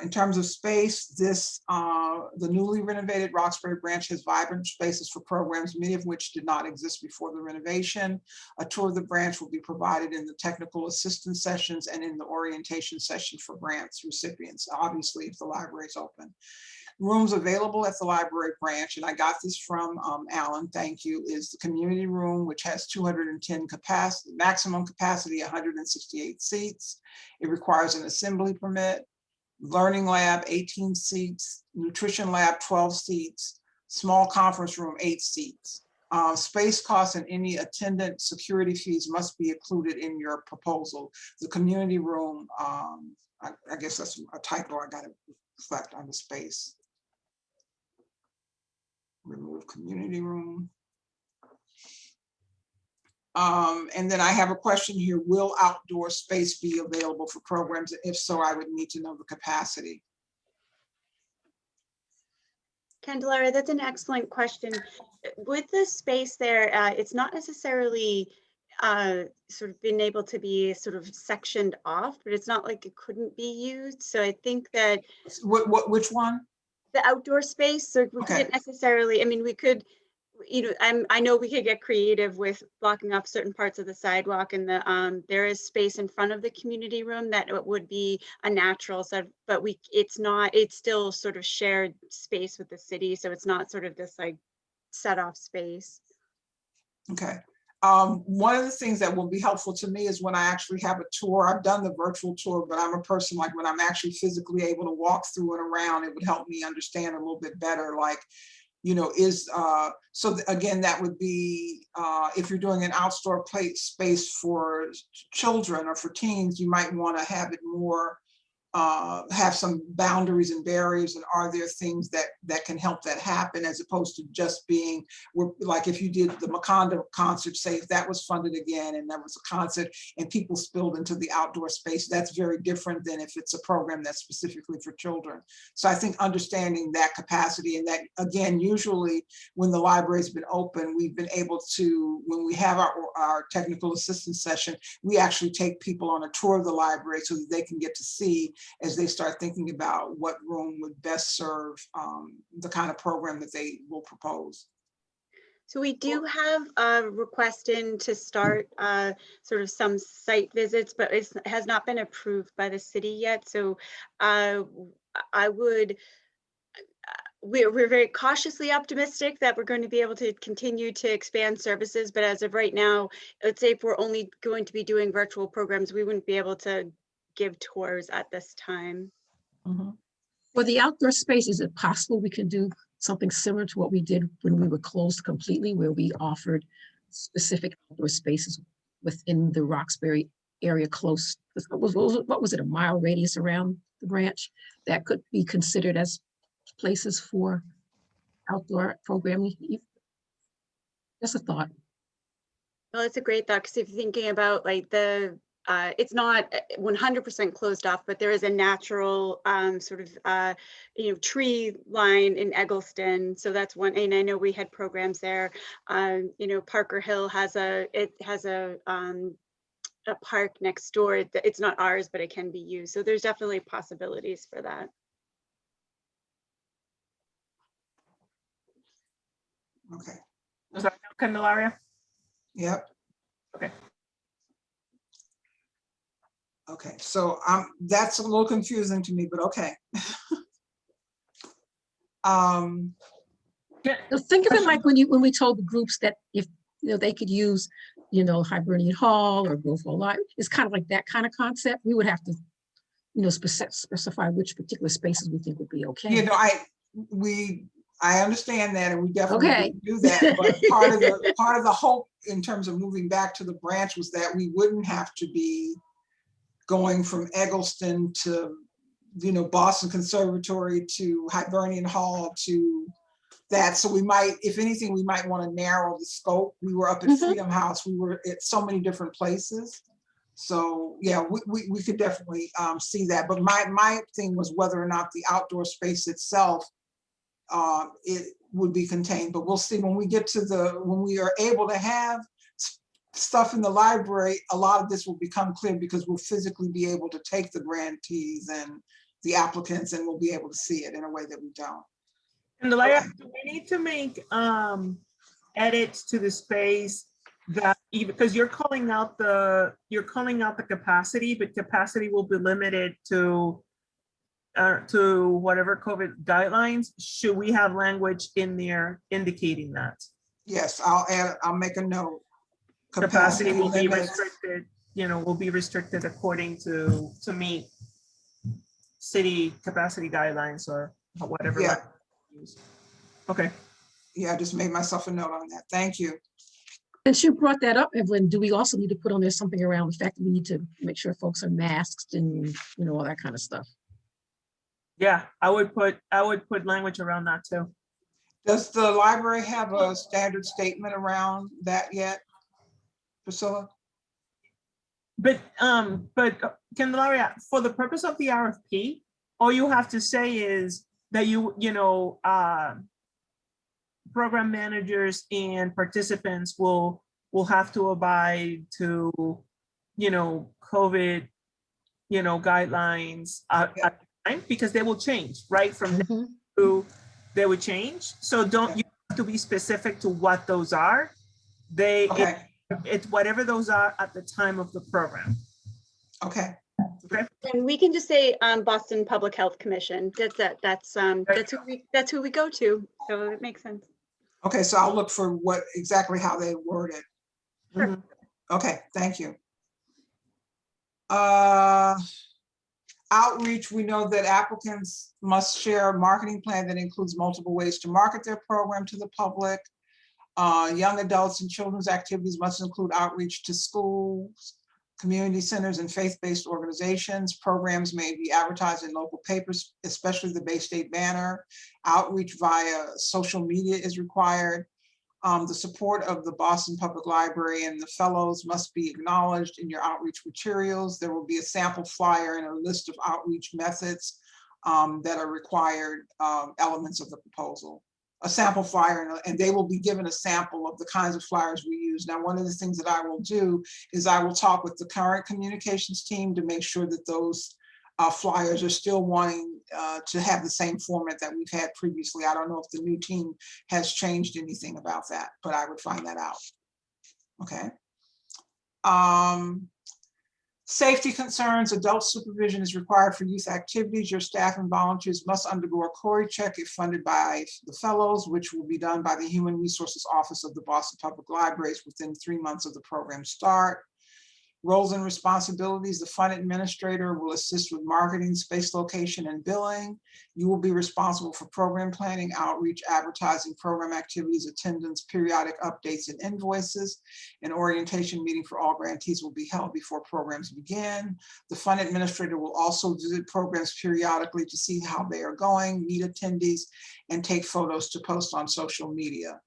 In terms of space, the newly renovated Roxbury branch has vibrant spaces for programs, many of which did not exist before the renovation. A tour of the branch will be provided in the technical assistance sessions and in the orientation session for grants recipients, obviously if the library is open. Rooms available at the library branch, and I got this from Alan, thank you, is the community room, which has 210 capacity, maximum capacity, 168 seats. It requires an assembly permit. Learning lab, 18 seats, nutrition lab, 12 seats, small conference room, 8 seats. Space costs and any attendant security fees must be included in your proposal. The community room, I guess that's a typo, I got to reflect on the space. Remove community room. And then I have a question here, will outdoor space be available for programs? If so, I would need to know the capacity. Candelaria, that's an excellent question. With the space there, it's not necessarily sort of been able to be sort of sectioned off, but it's not like it couldn't be used. So I think that Which one? the outdoor space, so we couldn't necessarily, I mean, we could, you know, I know we could get creative with blocking off certain parts of the sidewalk, and there is space in front of the community room that it would be a natural set, but it's still sort of shared space with the city, so it's not sort of this like set off space. Okay. One of the things that will be helpful to me is when I actually have a tour. I've done the virtual tour, but I'm a person like when I'm actually physically able to walk through and around, it would help me understand a little bit better, like, you know, so again, that would be, if you're doing an outdoor space for children or for teens, you might want to have it more, have some boundaries and barriers, and are there things that can help that happen, as opposed to just being, like if you did the Macondo concert, say if that was funded again and there was a concert and people spilled into the outdoor space, that's very different than if it's a program that's specifically for children. So I think understanding that capacity, and that again, usually when the library's been open, we've been able to, when we have our technical assistance session, we actually take people on a tour of the library so that they can get to see, as they start thinking about what room would best serve the kind of program that they will propose. So we do have a request in to start sort of some site visits, but it has not been approved by the city yet. So we're very cautiously optimistic that we're going to be able to continue to expand services. But as of right now, let's say if we're only going to be doing virtual programs, we wouldn't be able to give tours at this time. Mm-hmm. For the outdoor space, is it possible we can do something similar to what we did when we were closed completely, where we offered specific outdoor spaces within the Roxbury area close, what was it, a mile radius around the branch that could be considered as places for outdoor programming. Just a thought. Well, it's a great thought, because if you're thinking about like it's not 100% closed off, but there is a natural sort of tree line in Eggleston. So that's one, and I know we had programs there. Parker Hill has a park next door. It's not ours, but it can be used. So there's definitely possibilities for that. Okay. Does that help, Candelaria? Yep. Okay. Okay, so that's a little confusing to me, but okay. So think of it like when we told the groups that if they could use Hibernian Hall or Grove Hall Live, it's kind of like that kind of concept. We would have to specify which particular spaces we think would be okay. I understand that, and we definitely do that. But part of the hope in terms of moving back to the branch was that we wouldn't have to be going from Eggleston to Boston Conservatory to Hibernian Hall to that. So we might, if anything, we might want to narrow the scope. We were up at Freedom House. We were at so many different places. So yeah, we could definitely see that. But my thing was whether or not the outdoor space itself it would be contained. But we'll see when we get to when we are able to have stuff in the library, a lot of this will become clear because we'll physically be able to take the grantees and the applicants, and we'll be able to see it in a way that we don't. And do we need to make edits to the space that even because you're calling out the capacity, but capacity will be limited to whatever COVID guidelines? Should we have language in there indicating that? Yes, I'll make a note. Capacity will be restricted, will be restricted according to meet city capacity guidelines or whatever. Yeah. Okay. Yeah, I just made myself a note on that. Thank you. Since you brought that up, Evelyn, do we also need to put on there something around the fact that we need to make sure folks are masked and all that kind of stuff? Yeah, I would put language around that too. Does the library have a standard statement around that yet, Priscilla? But Candelaria, for the purpose of the RFP, all you have to say is that program managers and participants will have to abide to COVID guidelines at the time, because they will change, right? From now to they would change. So you have to be specific to what those are. It's whatever those are at the time of the program. Okay. And we can just say Boston Public Health Commission. That's who we go to. So it makes sense. Okay, so I'll look for exactly how they word it. Sure. Okay, thank you. Outreach, we know that applicants must share a marketing plan that includes multiple ways to market their program to the public. Young adults and children's activities must include outreach to schools, community centers, and faith-based organizations. Programs may be advertised in local papers, especially the Bay State Banner. Outreach via social media is required. The support of the Boston Public Library and the fellows must be acknowledged in your outreach materials. There will be a sample flyer and a list of outreach methods that are required elements of the proposal. A sample flyer, and they will be given a sample of the kinds of flyers we use. Now, one of the things that I will do is I will talk with the current communications team to make sure that those flyers are still wanting to have the same format that we've had previously. I don't know if the new team has changed anything about that, but I would find that out. Okay. Safety concerns, adult supervision is required for youth activities. Your staff and volunteers must undergo a CORI check if funded by the fellows, which will be done by the Human Resources Office of the Boston Public Libraries within 3 months of the program start. Roles and responsibilities, the fund administrator will assist with marketing, space location, and billing. You will be responsible for program planning, outreach, advertising, program activities, attendance, periodic updates, and invoices. An orientation meeting for all grantees will be held before programs begin. The fund administrator will also visit programs periodically to see how they are going, meet attendees, and take photos to post on social media.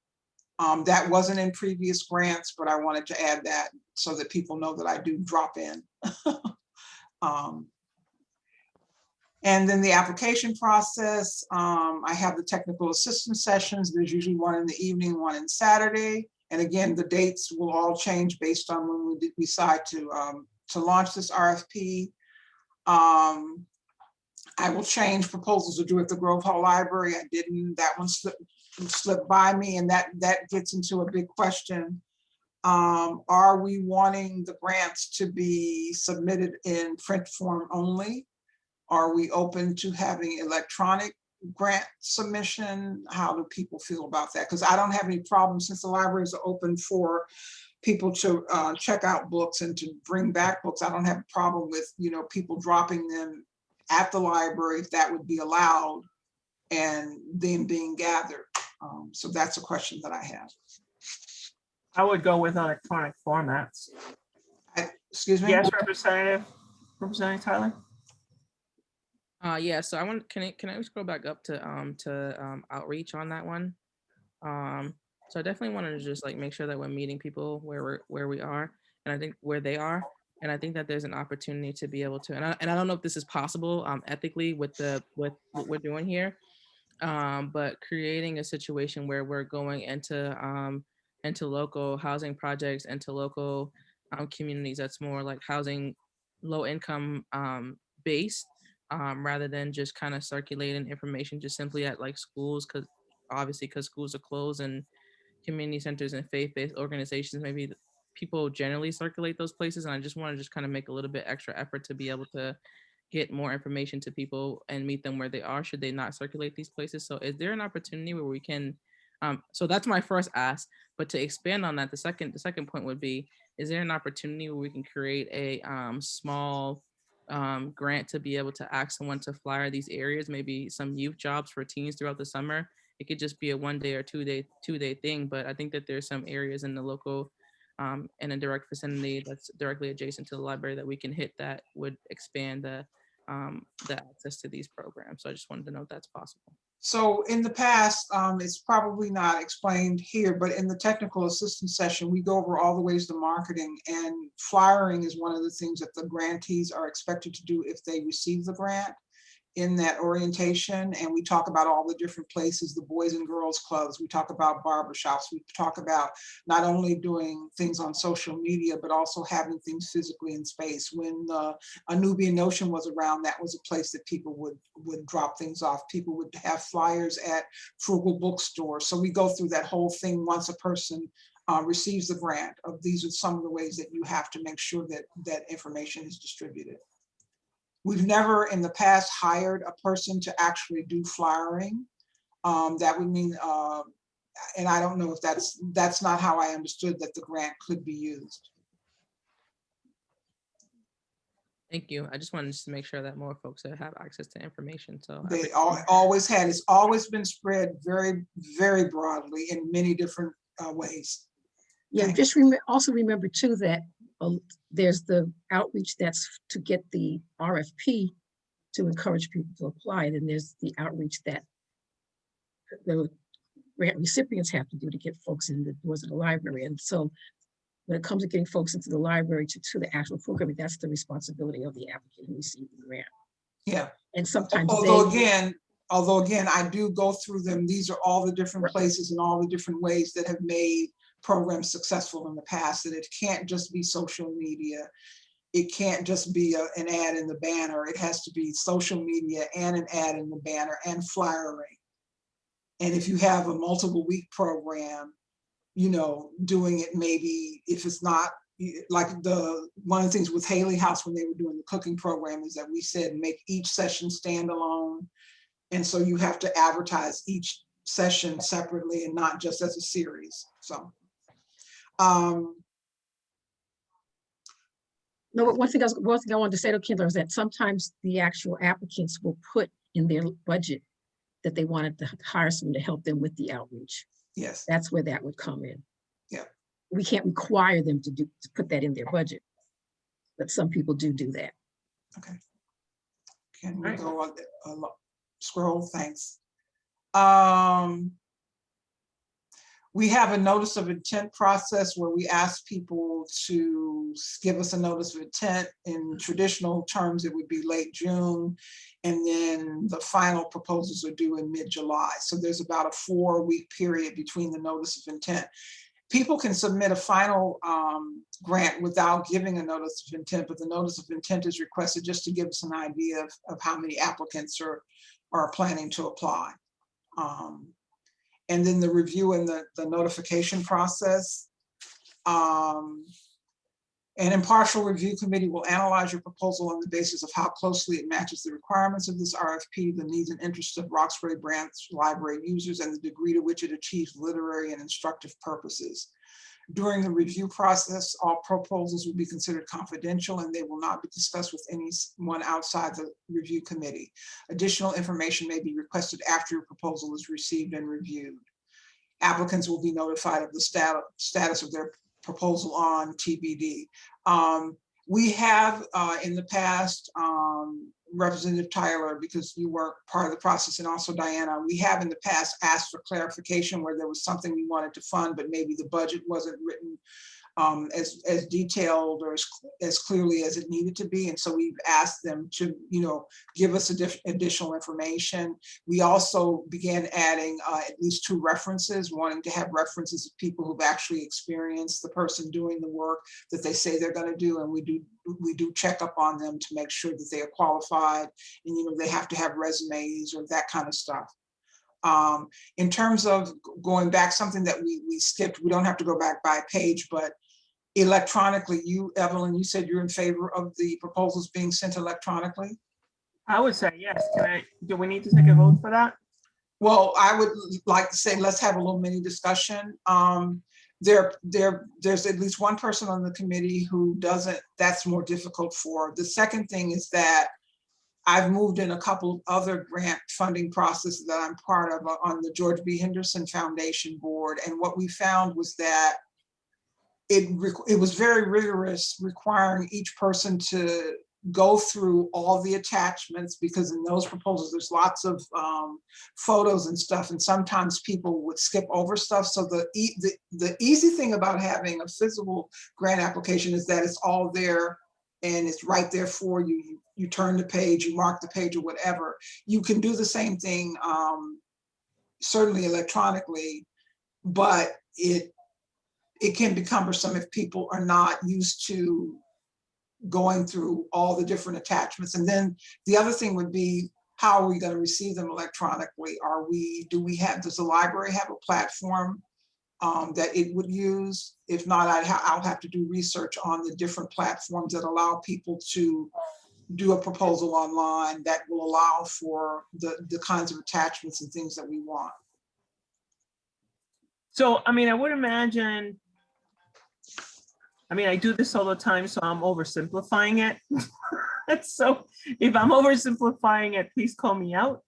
That wasn't in previous grants, but I wanted to add that so that people know that I do drop in. And then the application process, I have the technical assistance sessions. There's usually one in the evening, one in Saturday. And again, the dates will all change based on when we decide to launch this RFP. I will change proposals to do at the Grove Hall Library. I didn't, that one slipped by me, and that gets into a big question. Are we wanting the grants to be submitted in print form only? Are we open to having electronic grant submission? How do people feel about that? Because I don't have any problem, since the libraries are open for people to check out books and to bring back books. I don't have a problem with, you know, people dropping them at the library if that would be allowed, and then being gathered. So that's a question that I have. I would go with electronic formats. Excuse me? Yes, Representative Tyler? Yeah, so can I scroll back up to outreach on that one? So I definitely wanted to just like make sure that we're meeting people where we are, and I think where they are. And I think that there's an opportunity to be able to, and I don't know if this is possible ethically with what we're doing here, but creating a situation where we're going into local housing projects, into local communities that's more like housing, low income based, rather than just kind of circulating information just simply at like schools, because schools are closed, and community centers and faith-based organizations, maybe people generally circulate those places. And I just want to just kind of make a little bit extra effort to be able to get more information to people and meet them where they are, should they not circulate these places. So is there an opportunity where we can, so that's my first ask, but to expand on that, the second point would be, is there an opportunity where we can create a small grant to be able to ask someone to flyer these areas, maybe some youth jobs for teens throughout the summer? It could just be a 1 day or 2 day thing, but I think that there's some areas in the local in a direct vicinity that's directly adjacent to the library that we can hit that would expand the access to these programs. So I just wanted to know if that's possible. So in the past, it's probably not explained here, but in the technical assistance session, we go over all the ways to marketing, and flyering is one of the things that the grantees are expected to do if they receive the grant in that orientation. And we talk about all the different places, the Boys and Girls Clubs, we talk about barbershops, we talk about not only doing things on social media, but also having things physically in space. When a Nubian Notion was around, that was a place that people would drop things off. People would have flyers at frugal bookstores. So we go through that whole thing once a person receives the grant. Of these are some of the ways that you have to make sure that that information is distributed. We've never in the past hired a person to actually do flyering. That would mean, and I don't know if that's not how I understood that the grant could be used. Thank you. I just wanted to make sure that more folks have access to information. So They always had. It's always been spread very, very broadly in many different ways. Yeah, Okay. just also remember too that there's the outreach that's to get the RFP to encourage people to apply. And then there's the outreach that the grant recipients have to do to get folks in the doors of the library. And so when it comes to getting folks into the library to the actual programming, that's the responsibility of the applicant who received the grant. Yeah. And sometimes although again, I do go through them. These are all the different places and all the different ways that have made programs successful in the past, that it can't just be social media. It can't just be an ad in the banner. It has to be social media and an ad in the banner and flyering. And if you have a multiple week program, you know, doing it maybe, if it's not like one of the things with Haley House when they were doing the cooking program is that we said make each session stand alone. And so you have to advertise each session separately and not just as a series. So No, but one thing I wanted to say to Kendall is that sometimes the actual applicants will put in their budget that they wanted to hire someone to help them with the outreach. Yes, That's where that would come in. Yeah. We can't require them to put that in their budget, but some people do that. okay. Can we Right. go on, scroll, thanks. We have a notice of intent process where we ask people to give us a notice of intent. In traditional terms, it would be late June. And then the final proposals are due in mid-July. So there's about a 4-week period between the notice of intent. People can submit a final grant without giving a notice of intent, but the notice of intent is requested just to give us an idea of how many applicants are planning to apply. And then the review and the notification process. An impartial review committee will analyze your proposal on the basis of how closely it matches the requirements of this RFP, the needs and interests of Roxbury Branch Library users, and the degree to which it achieves literary and instructive purposes. During the review process, all proposals will be considered confidential and they will not be discussed with anyone outside the review committee. Additional information may be requested after your proposal is received and reviewed. Applicants will be notified of the status of their proposal on TBD. We have in the past, Representative Tyler, because you were part of the process, and also Diana, we have in the past asked for clarification where there was something we wanted to fund, but maybe the budget wasn't written as detailed or as clearly as it needed to be. And so we've asked them to, give us additional information. We also began adding at least 2 references, wanting to have references of people who've actually experienced the person doing the work that they say they're going to do. And we do check up on them to make sure that they are qualified, and they have to have resumes or that kind of stuff. In terms of going back, something that we skipped, we don't have to go back by a page, but electronically, Evelyn, you said you're in favor of the proposals being sent electronically? I would say yes. Do we need to take a vote for that? Well, I would like to say, let's have a little mini discussion. There's at least one person on the committee who doesn't, that's more difficult for. The second thing is that I've moved in a couple of other grant funding processes that I'm part of on the George B. Henderson Foundation board. And what we found was that it was very rigorous, requiring each person to go through all the attachments, because in those proposals, there's lots of photos and stuff. And sometimes people would skip over stuff. So the easy thing about having a physical grant application is that it's all there and it's right there for you. You turn the page, you mark the page or whatever. You can do the same thing, certainly electronically, but it can be cumbersome if people are not used to going through all the different attachments. And then the other thing would be, how are we going to receive them electronically? Does the library have a platform that it would use? If not, I'll have to do research on the different platforms that allow people to do a proposal online that will allow for the kinds of attachments and things that we want. So, I would imagine, I do this all the time, so I'm oversimplifying it. So if I'm oversimplifying it, please call me out.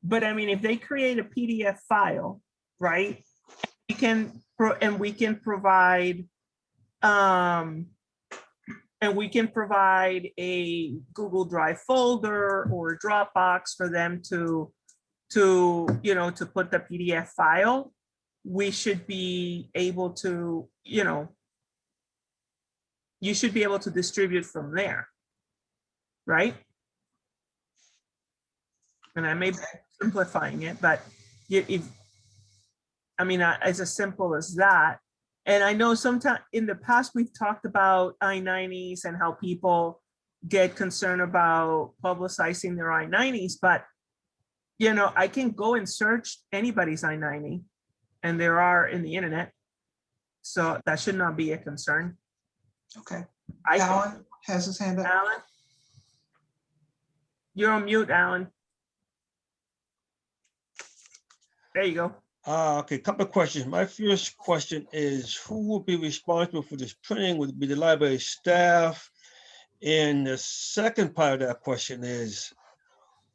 But if they create a PDF file, right? We can provide a Google Drive folder or Dropbox for them to put the PDF file. We should be able to, you should be able to distribute from there, right? And I may be simplifying it, but it's as simple as that. And I know sometimes in the past, we've talked about I-90s and how people get concerned about publicizing their I-90s, but I can go and search anybody's I-90, and there are in the internet. So that should not be a concern. Okay. Alan has his hand up. Alan? You're on mute, Alan. There you go. Okay, couple of questions. My first question is, who will be responsible for this printing? Would it be the library staff? And the second part of that question is,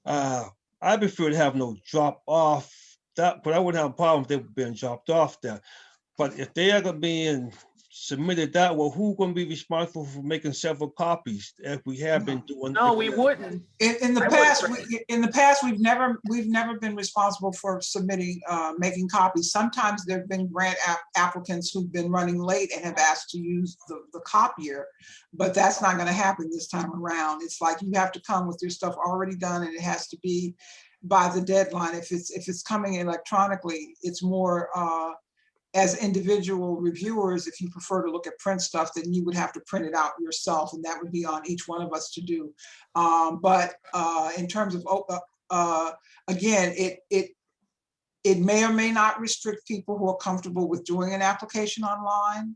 I prefer to have no drop off that, but I wouldn't have a problem if they were being dropped off there. But if they are being submitted that, well, who's going to be responsible for making several copies if we have been doing? No, we wouldn't. In the I past, would- we've never been responsible for submitting, making copies. Sometimes there've been grant applicants who've been running late and have asked to use the copier, but that's not going to happen this time around. It's like you have to come with your stuff already done, and it has to be by the deadline. If it's coming electronically, it's more as individual reviewers, if you prefer to look at print stuff, then you would have to print it out yourself, and that would be on each one of us to do. But in terms of, again, it may or may not restrict people who are comfortable with doing an application online.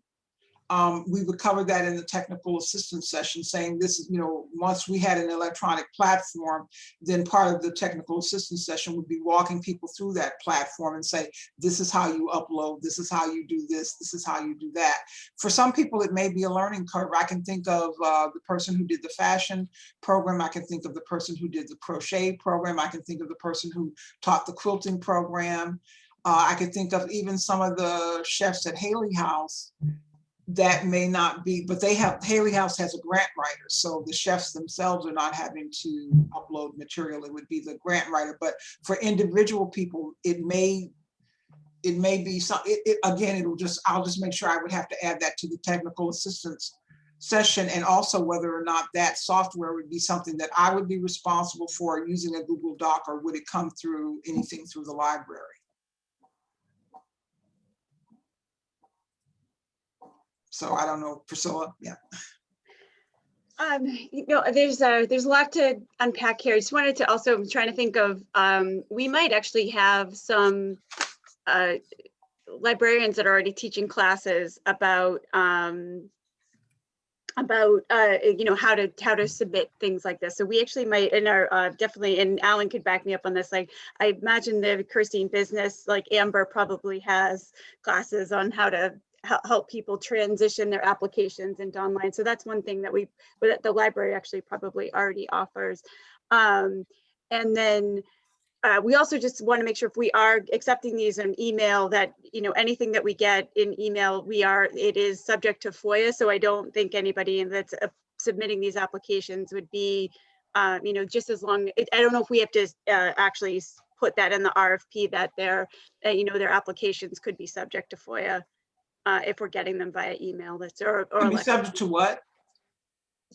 We would cover that in the technical assistance session, saying this is, once we had an electronic platform, then part of the technical assistance session would be walking people through that platform and say, this is how you upload, this is how you do this, this is how you do that. For some people, it may be a learning curve. I can think of the person who did the fashion program. I can think of the person who did the crochet program. I can think of the person who taught the quilting program. I could think of even some of the chefs at Haley House. That may not be, but Haley House has a grant writer, so the chefs themselves are not having to upload material. It would be the grant writer. But for individual people, it may be some. Again, I'll just make sure I would have to add that to the technical assistance session, and also whether or not that software would be something that I would be responsible for using a Google Doc, or would it come through anything through the library? So I don't know, Priscilla, yeah. There's a lot to unpack here. I just wanted to also, I'm trying to think of, we might actually have some librarians that are already teaching classes about how to submit things like this. So we actually might, in our definitely, and Alan could back me up on this. Like, I imagine the Kirsty business, like Amber, probably has classes on how to help people transition their applications into online. So that's one thing that the library actually probably already offers. And then we also just want to make sure if we are accepting these in email that, anything that we get in email, it is subject to FOIA. So I don't think anybody that's submitting these applications would be, just as long, I don't know if we have to actually put that in the RFP that their applications could be subject to FOIA. If we're getting them via email, or Be subject to what?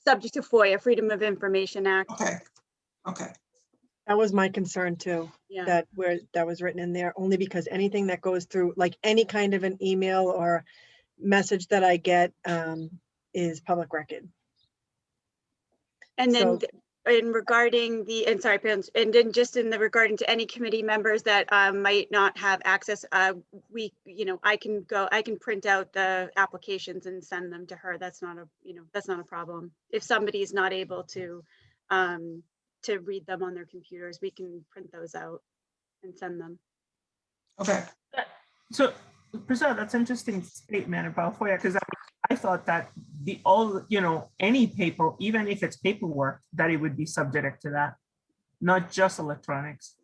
Subject to FOIA, Freedom of Information Act. Okay. That was my concern too. Yeah. That was written in there, only because anything that goes through, like any kind of an email or message that I get, is public record. And then So, regarding then just in the regarding to any committee members that might not have access, I can print out the applications and send them to her. That's not a problem. If somebody is not able to read them on their computers, we can print those out and send them. Okay. So, Priscilla, that's an interesting statement about FOIA, because I thought that any paper, even if it's paperwork, that it would be subject to that, not just electronics.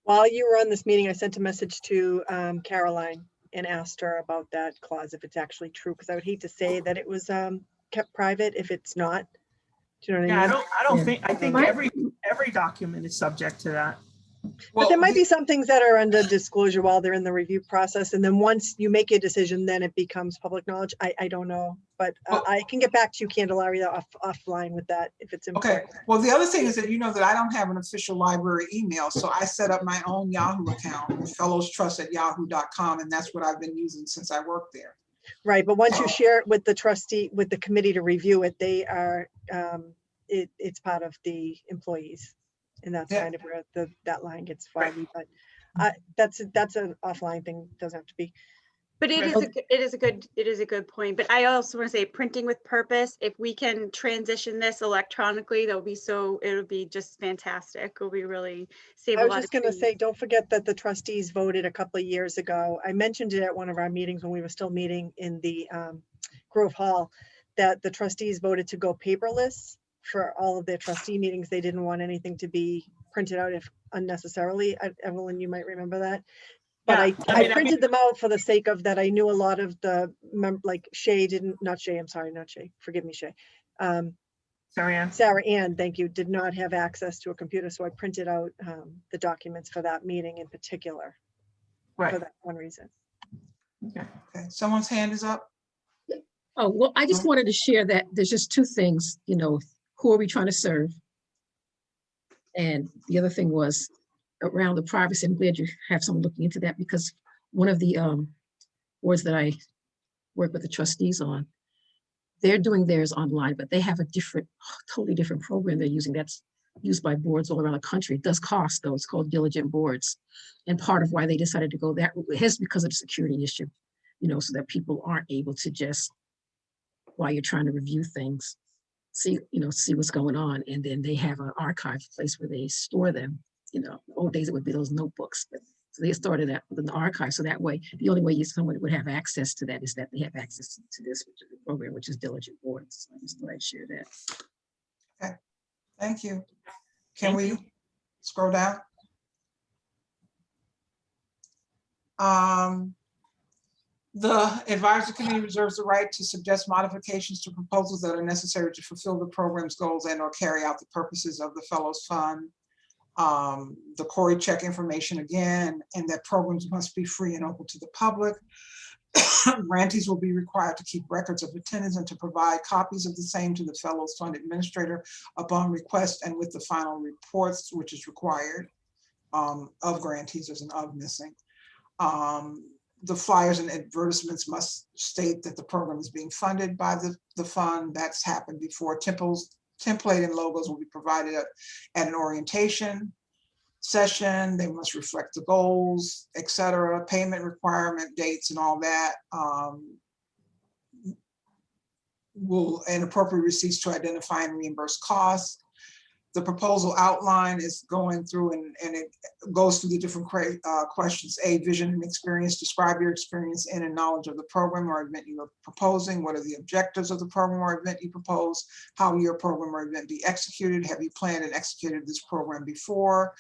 while you were on this meeting, I sent a message to Caroline and asked her about that clause, if it's actually true, because I would hate to say that it was kept private if it's not. Do you know what I mean? I don't think, I think My- every document is subject to that. But there might be some things that are under disclosure while they're in the review process, and then once you make a decision, then it becomes public knowledge. I don't know, but Well- I can get back to you, Candelaria, offline with that if it's Okay, important. well, the other thing is that that I don't have an official library email, so I set up my own Yahoo account, fellowstrust@yahoo.com, and that's what I've been using since I worked there. Right, but once you Oh. share it with the trustee, with the committee to review it, they are, it's part of the employees. And that's Yeah. kind of where that line gets Right. foggy, but that's an offline thing, doesn't have to be. But it is a good point. But I also want to say, printing with purpose, if we can transition this electronically, it'll be just fantastic. It'll be really save I a was lot just of gonna trees. say, don't forget that the trustees voted a couple of years ago. I mentioned it at one of our meetings when we were still meeting in the Grove Hall, that the trustees voted to go paperless for all of their trustee meetings. They didn't want anything to be printed out if unnecessarily. Evelyn, you might remember that. But Yeah, I printed them out for the sake of that. I knew a lot of the, like Shay didn't, not Shay, I'm sorry, not Shay. Forgive me, Shay. Sorry, Ann. Sarah Ann, thank you, did not have access to a computer. So I printed out the documents for that meeting in particular for Right. that one reason. Okay. Okay, someone's hand is up. Oh, well, I just wanted to share that there's just two things, you know, who are we trying to serve? And the other thing was around the privacy. I'm glad you have someone looking into that, because one of the boards that I work with the trustees on, they're doing theirs online, but they have a different, totally different program they're using that's used by boards all around the country. It does cost though, it's called Diligent Boards. And part of why they decided to go that route is because of the security issue, you know, so that people aren't able to just, while you're trying to review things, see, you know, see what's going on. And then they have an archive place where they store them. You know, the old days it would be those notebooks, but so they started that with an archive. So that way, the only way someone would have access to that is that they have access to this program, which is Diligent Boards. So I just thought I'd share that. Okay, thank you. Can Thank we you. scroll down? The advisory committee reserves the right to suggest modifications to proposals that are necessary to fulfill the program's goals and or carry out the purposes of the Fellows Fund. The Corey check information again, and that programs must be free and open to the public. Grantees will be required to keep records of attendance and to provide copies of the same to the Fellows Fund administrator upon request and with the final reports, which is required of grantees. There's an of missing. The flyers and advertisements must state that the program is being funded by the fund. That's happened before. Template and logos will be provided at an orientation session. They must reflect the goals, etc. Payment requirement, dates, and all that. And appropriate receipts to identify and reimburse costs. The proposal outline is going through and it goes through the different questions. A, vision and experience. Describe your experience in and knowledge of the program or event you are proposing. What are the objectives of the program or event you propose? How will your program or event be executed? Have you planned and executed this program before?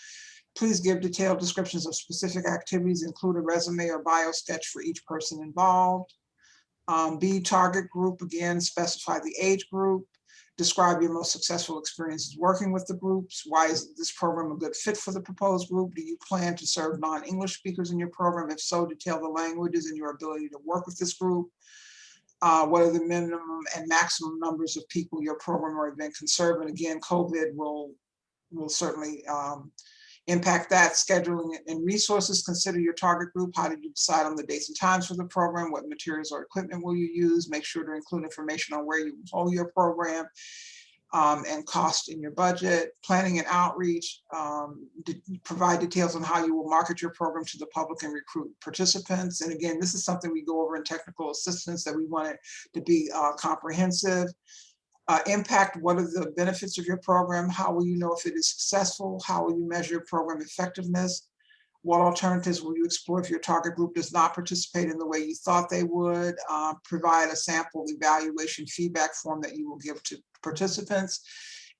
Please give detailed descriptions of specific activities, include a resume or bio sketch for each person involved. B, target group, again, specify the age group. Describe your most successful experiences working with the groups. Why is this program a good fit for the proposed group? Do you plan to serve non-English speakers in your program? If so, detail the languages and your ability to work with this group. What are the minimum and maximum numbers of people your program or event can serve? And again, COVID will certainly impact that. Scheduling and resources. Consider your target group. How did you decide on the dates and times for the program? What materials or equipment will you use? Make sure to include information on where you hold your program and cost in your budget. Planning and outreach. Provide details on how you will market your program to the public and recruit participants. And again, this is something we go over in technical assistance, that we want it to be comprehensive. Impact, what are the benefits of your program? How will you know if it is successful? How will you measure your program effectiveness? What alternatives will you explore if your target group does not participate in the way you thought they would? Provide a sample evaluation feedback form that you will give to participants.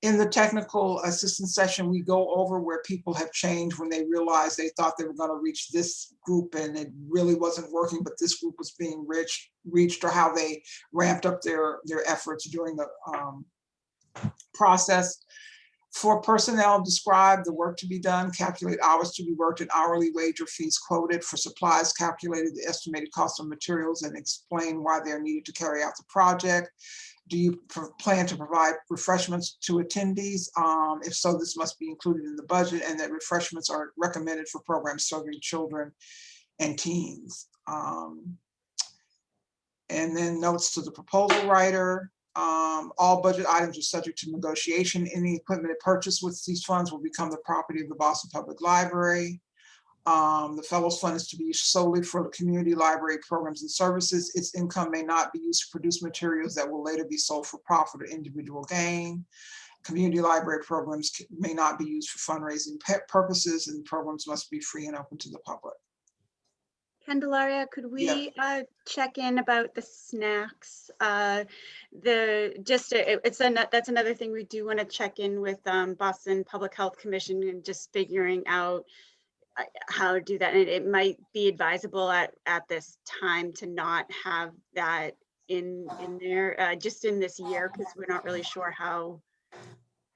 In the technical assistance session, we go over where people have changed when they realized they thought they were going to reach this group and it really wasn't working, but this group was being reached, or how they ramped up their efforts during the process. For personnel, describe the work to be done, calculate hours to be worked, and hourly wage or fees quoted. For supplies, calculated the estimated cost of materials and explain why they're needed to carry out the project. Do you plan to provide refreshments to attendees? If so, this must be included in the budget, and that refreshments are recommended for programs serving children and teens. And then notes to the proposal writer. All budget items are subject to negotiation. Any equipment purchased with these funds will become the property of the Boston Public Library. The Fellows Fund is to be used solely for community library programs and services. Its income may not be used to produce materials that will later be sold for profit or individual gain. Community library programs may not be used for fundraising purposes, and programs must be free and open to the public. Candelaria, could Yeah. we check in about the snacks? That's another thing we do want to check in with Boston Public Health Commission and just figuring out how to do that. And it might be advisable at this time to not have that in there just in this year, because we're not really sure how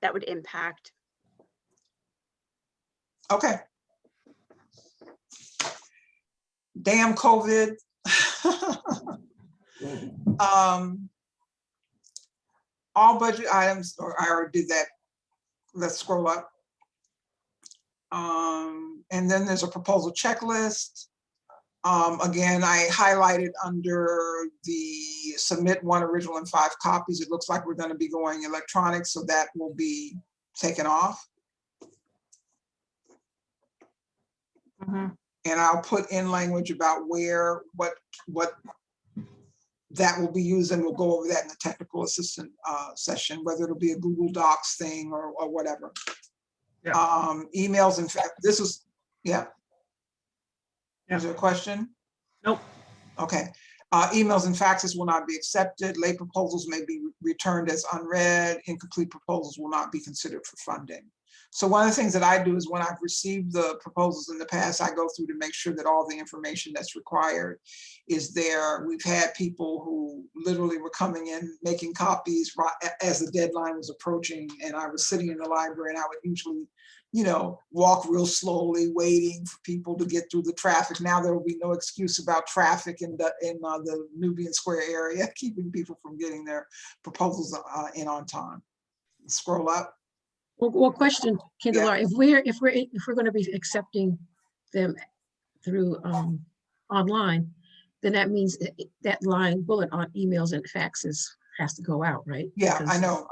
that would impact. Okay. Damn COVID. All budget items, or I already did that. Let's scroll up. And then there's a proposal checklist. Again, I highlighted under the submit one original and 5 copies. It looks like we're going to be going electronic, so that will be taken off. Mhm. And I'll put in language about where, what that will be used, and we'll go over that in the technical assistant session, whether it'll be a Google Docs thing or whatever. Yeah. Emails, in fact, this is, yeah. Yeah. Is there a question? Nope. Okay. Emails and faxes will not be accepted. Late proposals may be returned as unread. Incomplete proposals will not be considered for funding. So one of the things that I do is when I've received the proposals in the past, I go through to make sure that all the information that's required is there. We've had people who literally were coming in, making copies right as the deadline was approaching, and I was sitting in the library, and I would usually, you know, walk real slowly, waiting for people to get through the traffic. Now there will be no excuse about traffic in the Nubian Square area, keeping people from getting their proposals in on time. Scroll up. Well, question, Candelaria, if we're going to be accepting them through online, then that means that line bullet on emails and faxes has to go out, right? Yeah, Because I know.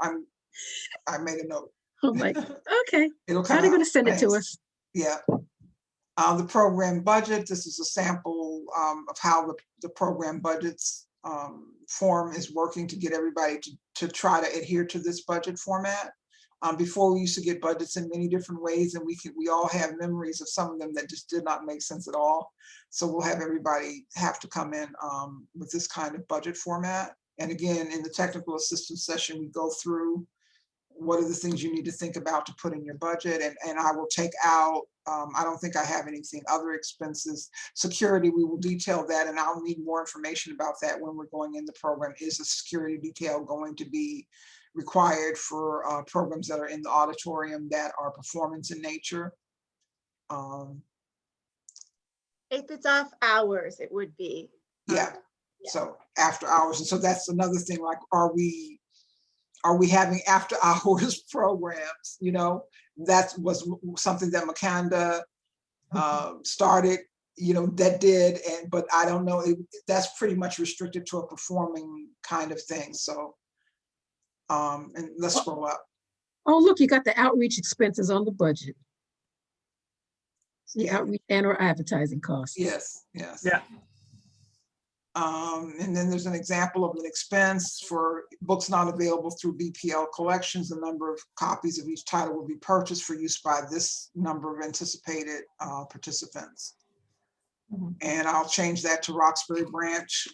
I made a note. I'm like, okay, It'll how come are they going out. to send it to Thanks. us? Yeah. The program budget, this is a sample of how the program budgets form is working to get everybody to try to adhere to this budget format. Before, we used to get budgets in many different ways, and we all have memories of some of them that just did not make sense at all. So we'll have everybody have to come in with this kind of budget format. And again, in the technical assistance session, we go through what are the things you need to think about to put in your budget, and I will take out, I don't think I have anything, other expenses. Security, we will detail that, and I'll need more information about that when we're going in the program. Is the security detail going to be required for programs that are in the auditorium that are performance in nature? If it's off hours, it would be. Yeah, Yeah. so after hours. And so that's another thing, like, are we having after hours programs? You know, that was something that Makanda started, you know, that did, but I don't know, that's pretty much restricted to a performing kind of thing. So, and let's scroll up. Oh, look, you got the outreach expenses on the budget. The Yeah. outreach and/or advertising costs. Yes, yes. Yeah. And then there's an example of an expense for books not available through BPL collections. The number of copies of each title will be purchased for use by this number of anticipated participants. Mhm. And I'll change that to Roxbury Branch.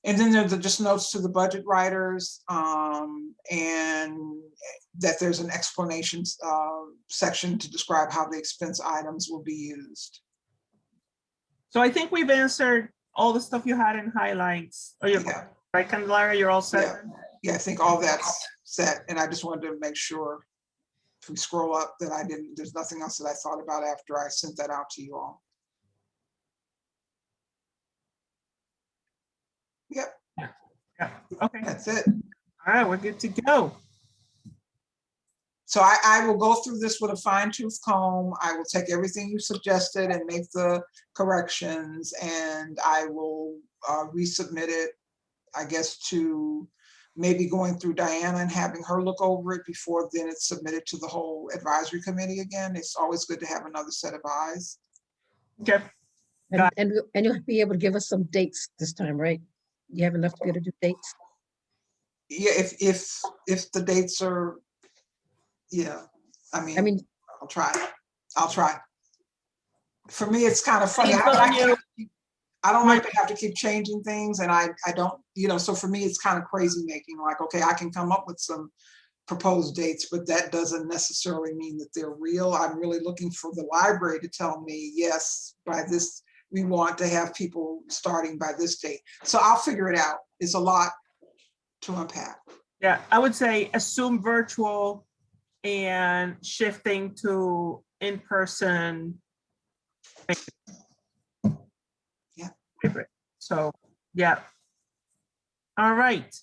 And then there's just notes to the budget writers, and that there's an explanation section to describe how the expense items will be used. So I think we've answered all the stuff you had in highlights. Oh, you're Yeah. right, Candelaria, you're all set. Yeah. Yeah, I think all that's set, and I just wanted to make sure if we scroll up that there's nothing else that I thought about after I sent that out to you all. Yep, Yeah. Okay. that's it. All right, we're good to go. So I will go through this with a fine tooth comb. I will take everything you suggested and make the corrections, and I will resubmit it, I guess, to maybe going through Diana and having her look over it before then it's submitted to the whole advisory committee again. It's always good to have another set of eyes. Okay. And you'll be able to give us some dates this time, right? You have enough to be able to do dates? Yeah, if the dates are, yeah, I mean, I'll try. for me, it's kind of funny. It's on you. I don't like to have to keep changing things, and I don't, so for me, it's kind of crazy making, like, okay, I can come up with some proposed dates, but that doesn't necessarily mean that they're real. I'm really looking for the library to tell me, yes, by this, we want to have people starting by this date. So I'll figure it out. It's a lot to unpack. Yeah, I would say assume virtual and shifting to in-person. Yeah. So, yeah. All right.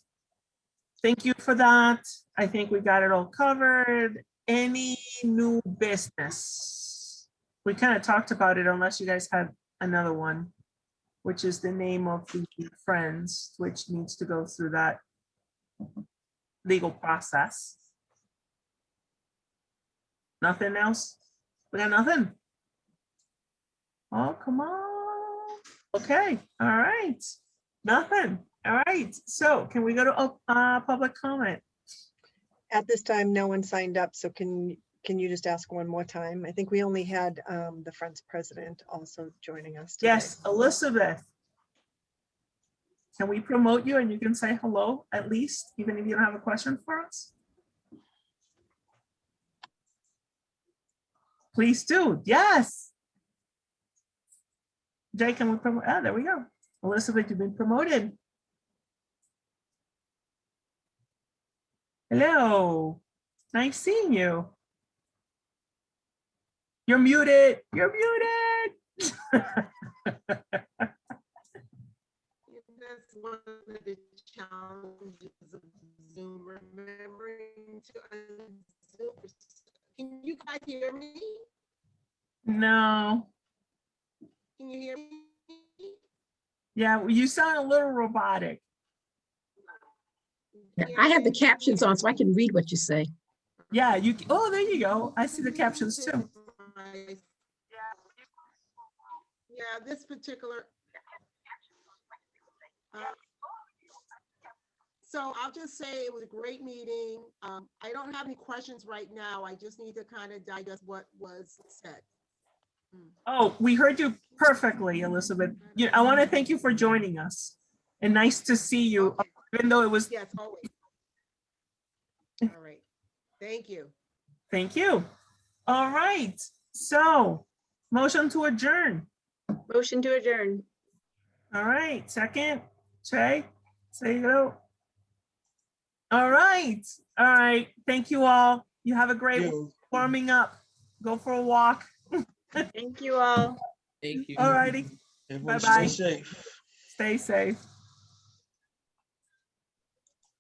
Thank you for that. I think we got it all covered. Any new business? We kind of talked about it unless you guys had another one, which is the name of the Friends, which needs to go through that legal process. Nothing else? We got nothing? Oh, come on. Okay, all right. Nothing. All right, so can we go to public comment? At this time, no one signed up, so can you just ask one more time? I think we only had the Friends president also joining us today. Yes, Elizabeth. Can we promote you and you can say hello at least, even if you don't have a question for us? Please do, yes. Jay, can we promote? Ah, there we go. Elizabeth, you've been promoted. Hello, nice seeing you. You're muted, you're muted. That's one of the challenges of Zoom, remembering to unzoom. Can you guys hear me? No, Can you hear me? yeah, well, you sound a little robotic. Yeah, I have the captions on so I can read what you say. Yeah, you, oh, there you go. I see the captions too. Yeah, this particular. So I'll just say it was a great meeting. I don't have any questions right now. I just need to kind of digest what was said. Oh, we heard you perfectly, Elizabeth. I want to thank you for joining us. And nice to see you, Okay. even though it was. Yes, always. All right. Thank you. Thank you. All right. So, motion to adjourn. Motion to adjourn. All right. Second, Trey, say hello. All right. All right. Thank you all. You have a great You. warming up. Go for a walk. Thank you all. Thank you. All righty. Everyone Bye-bye. stay safe. Stay safe.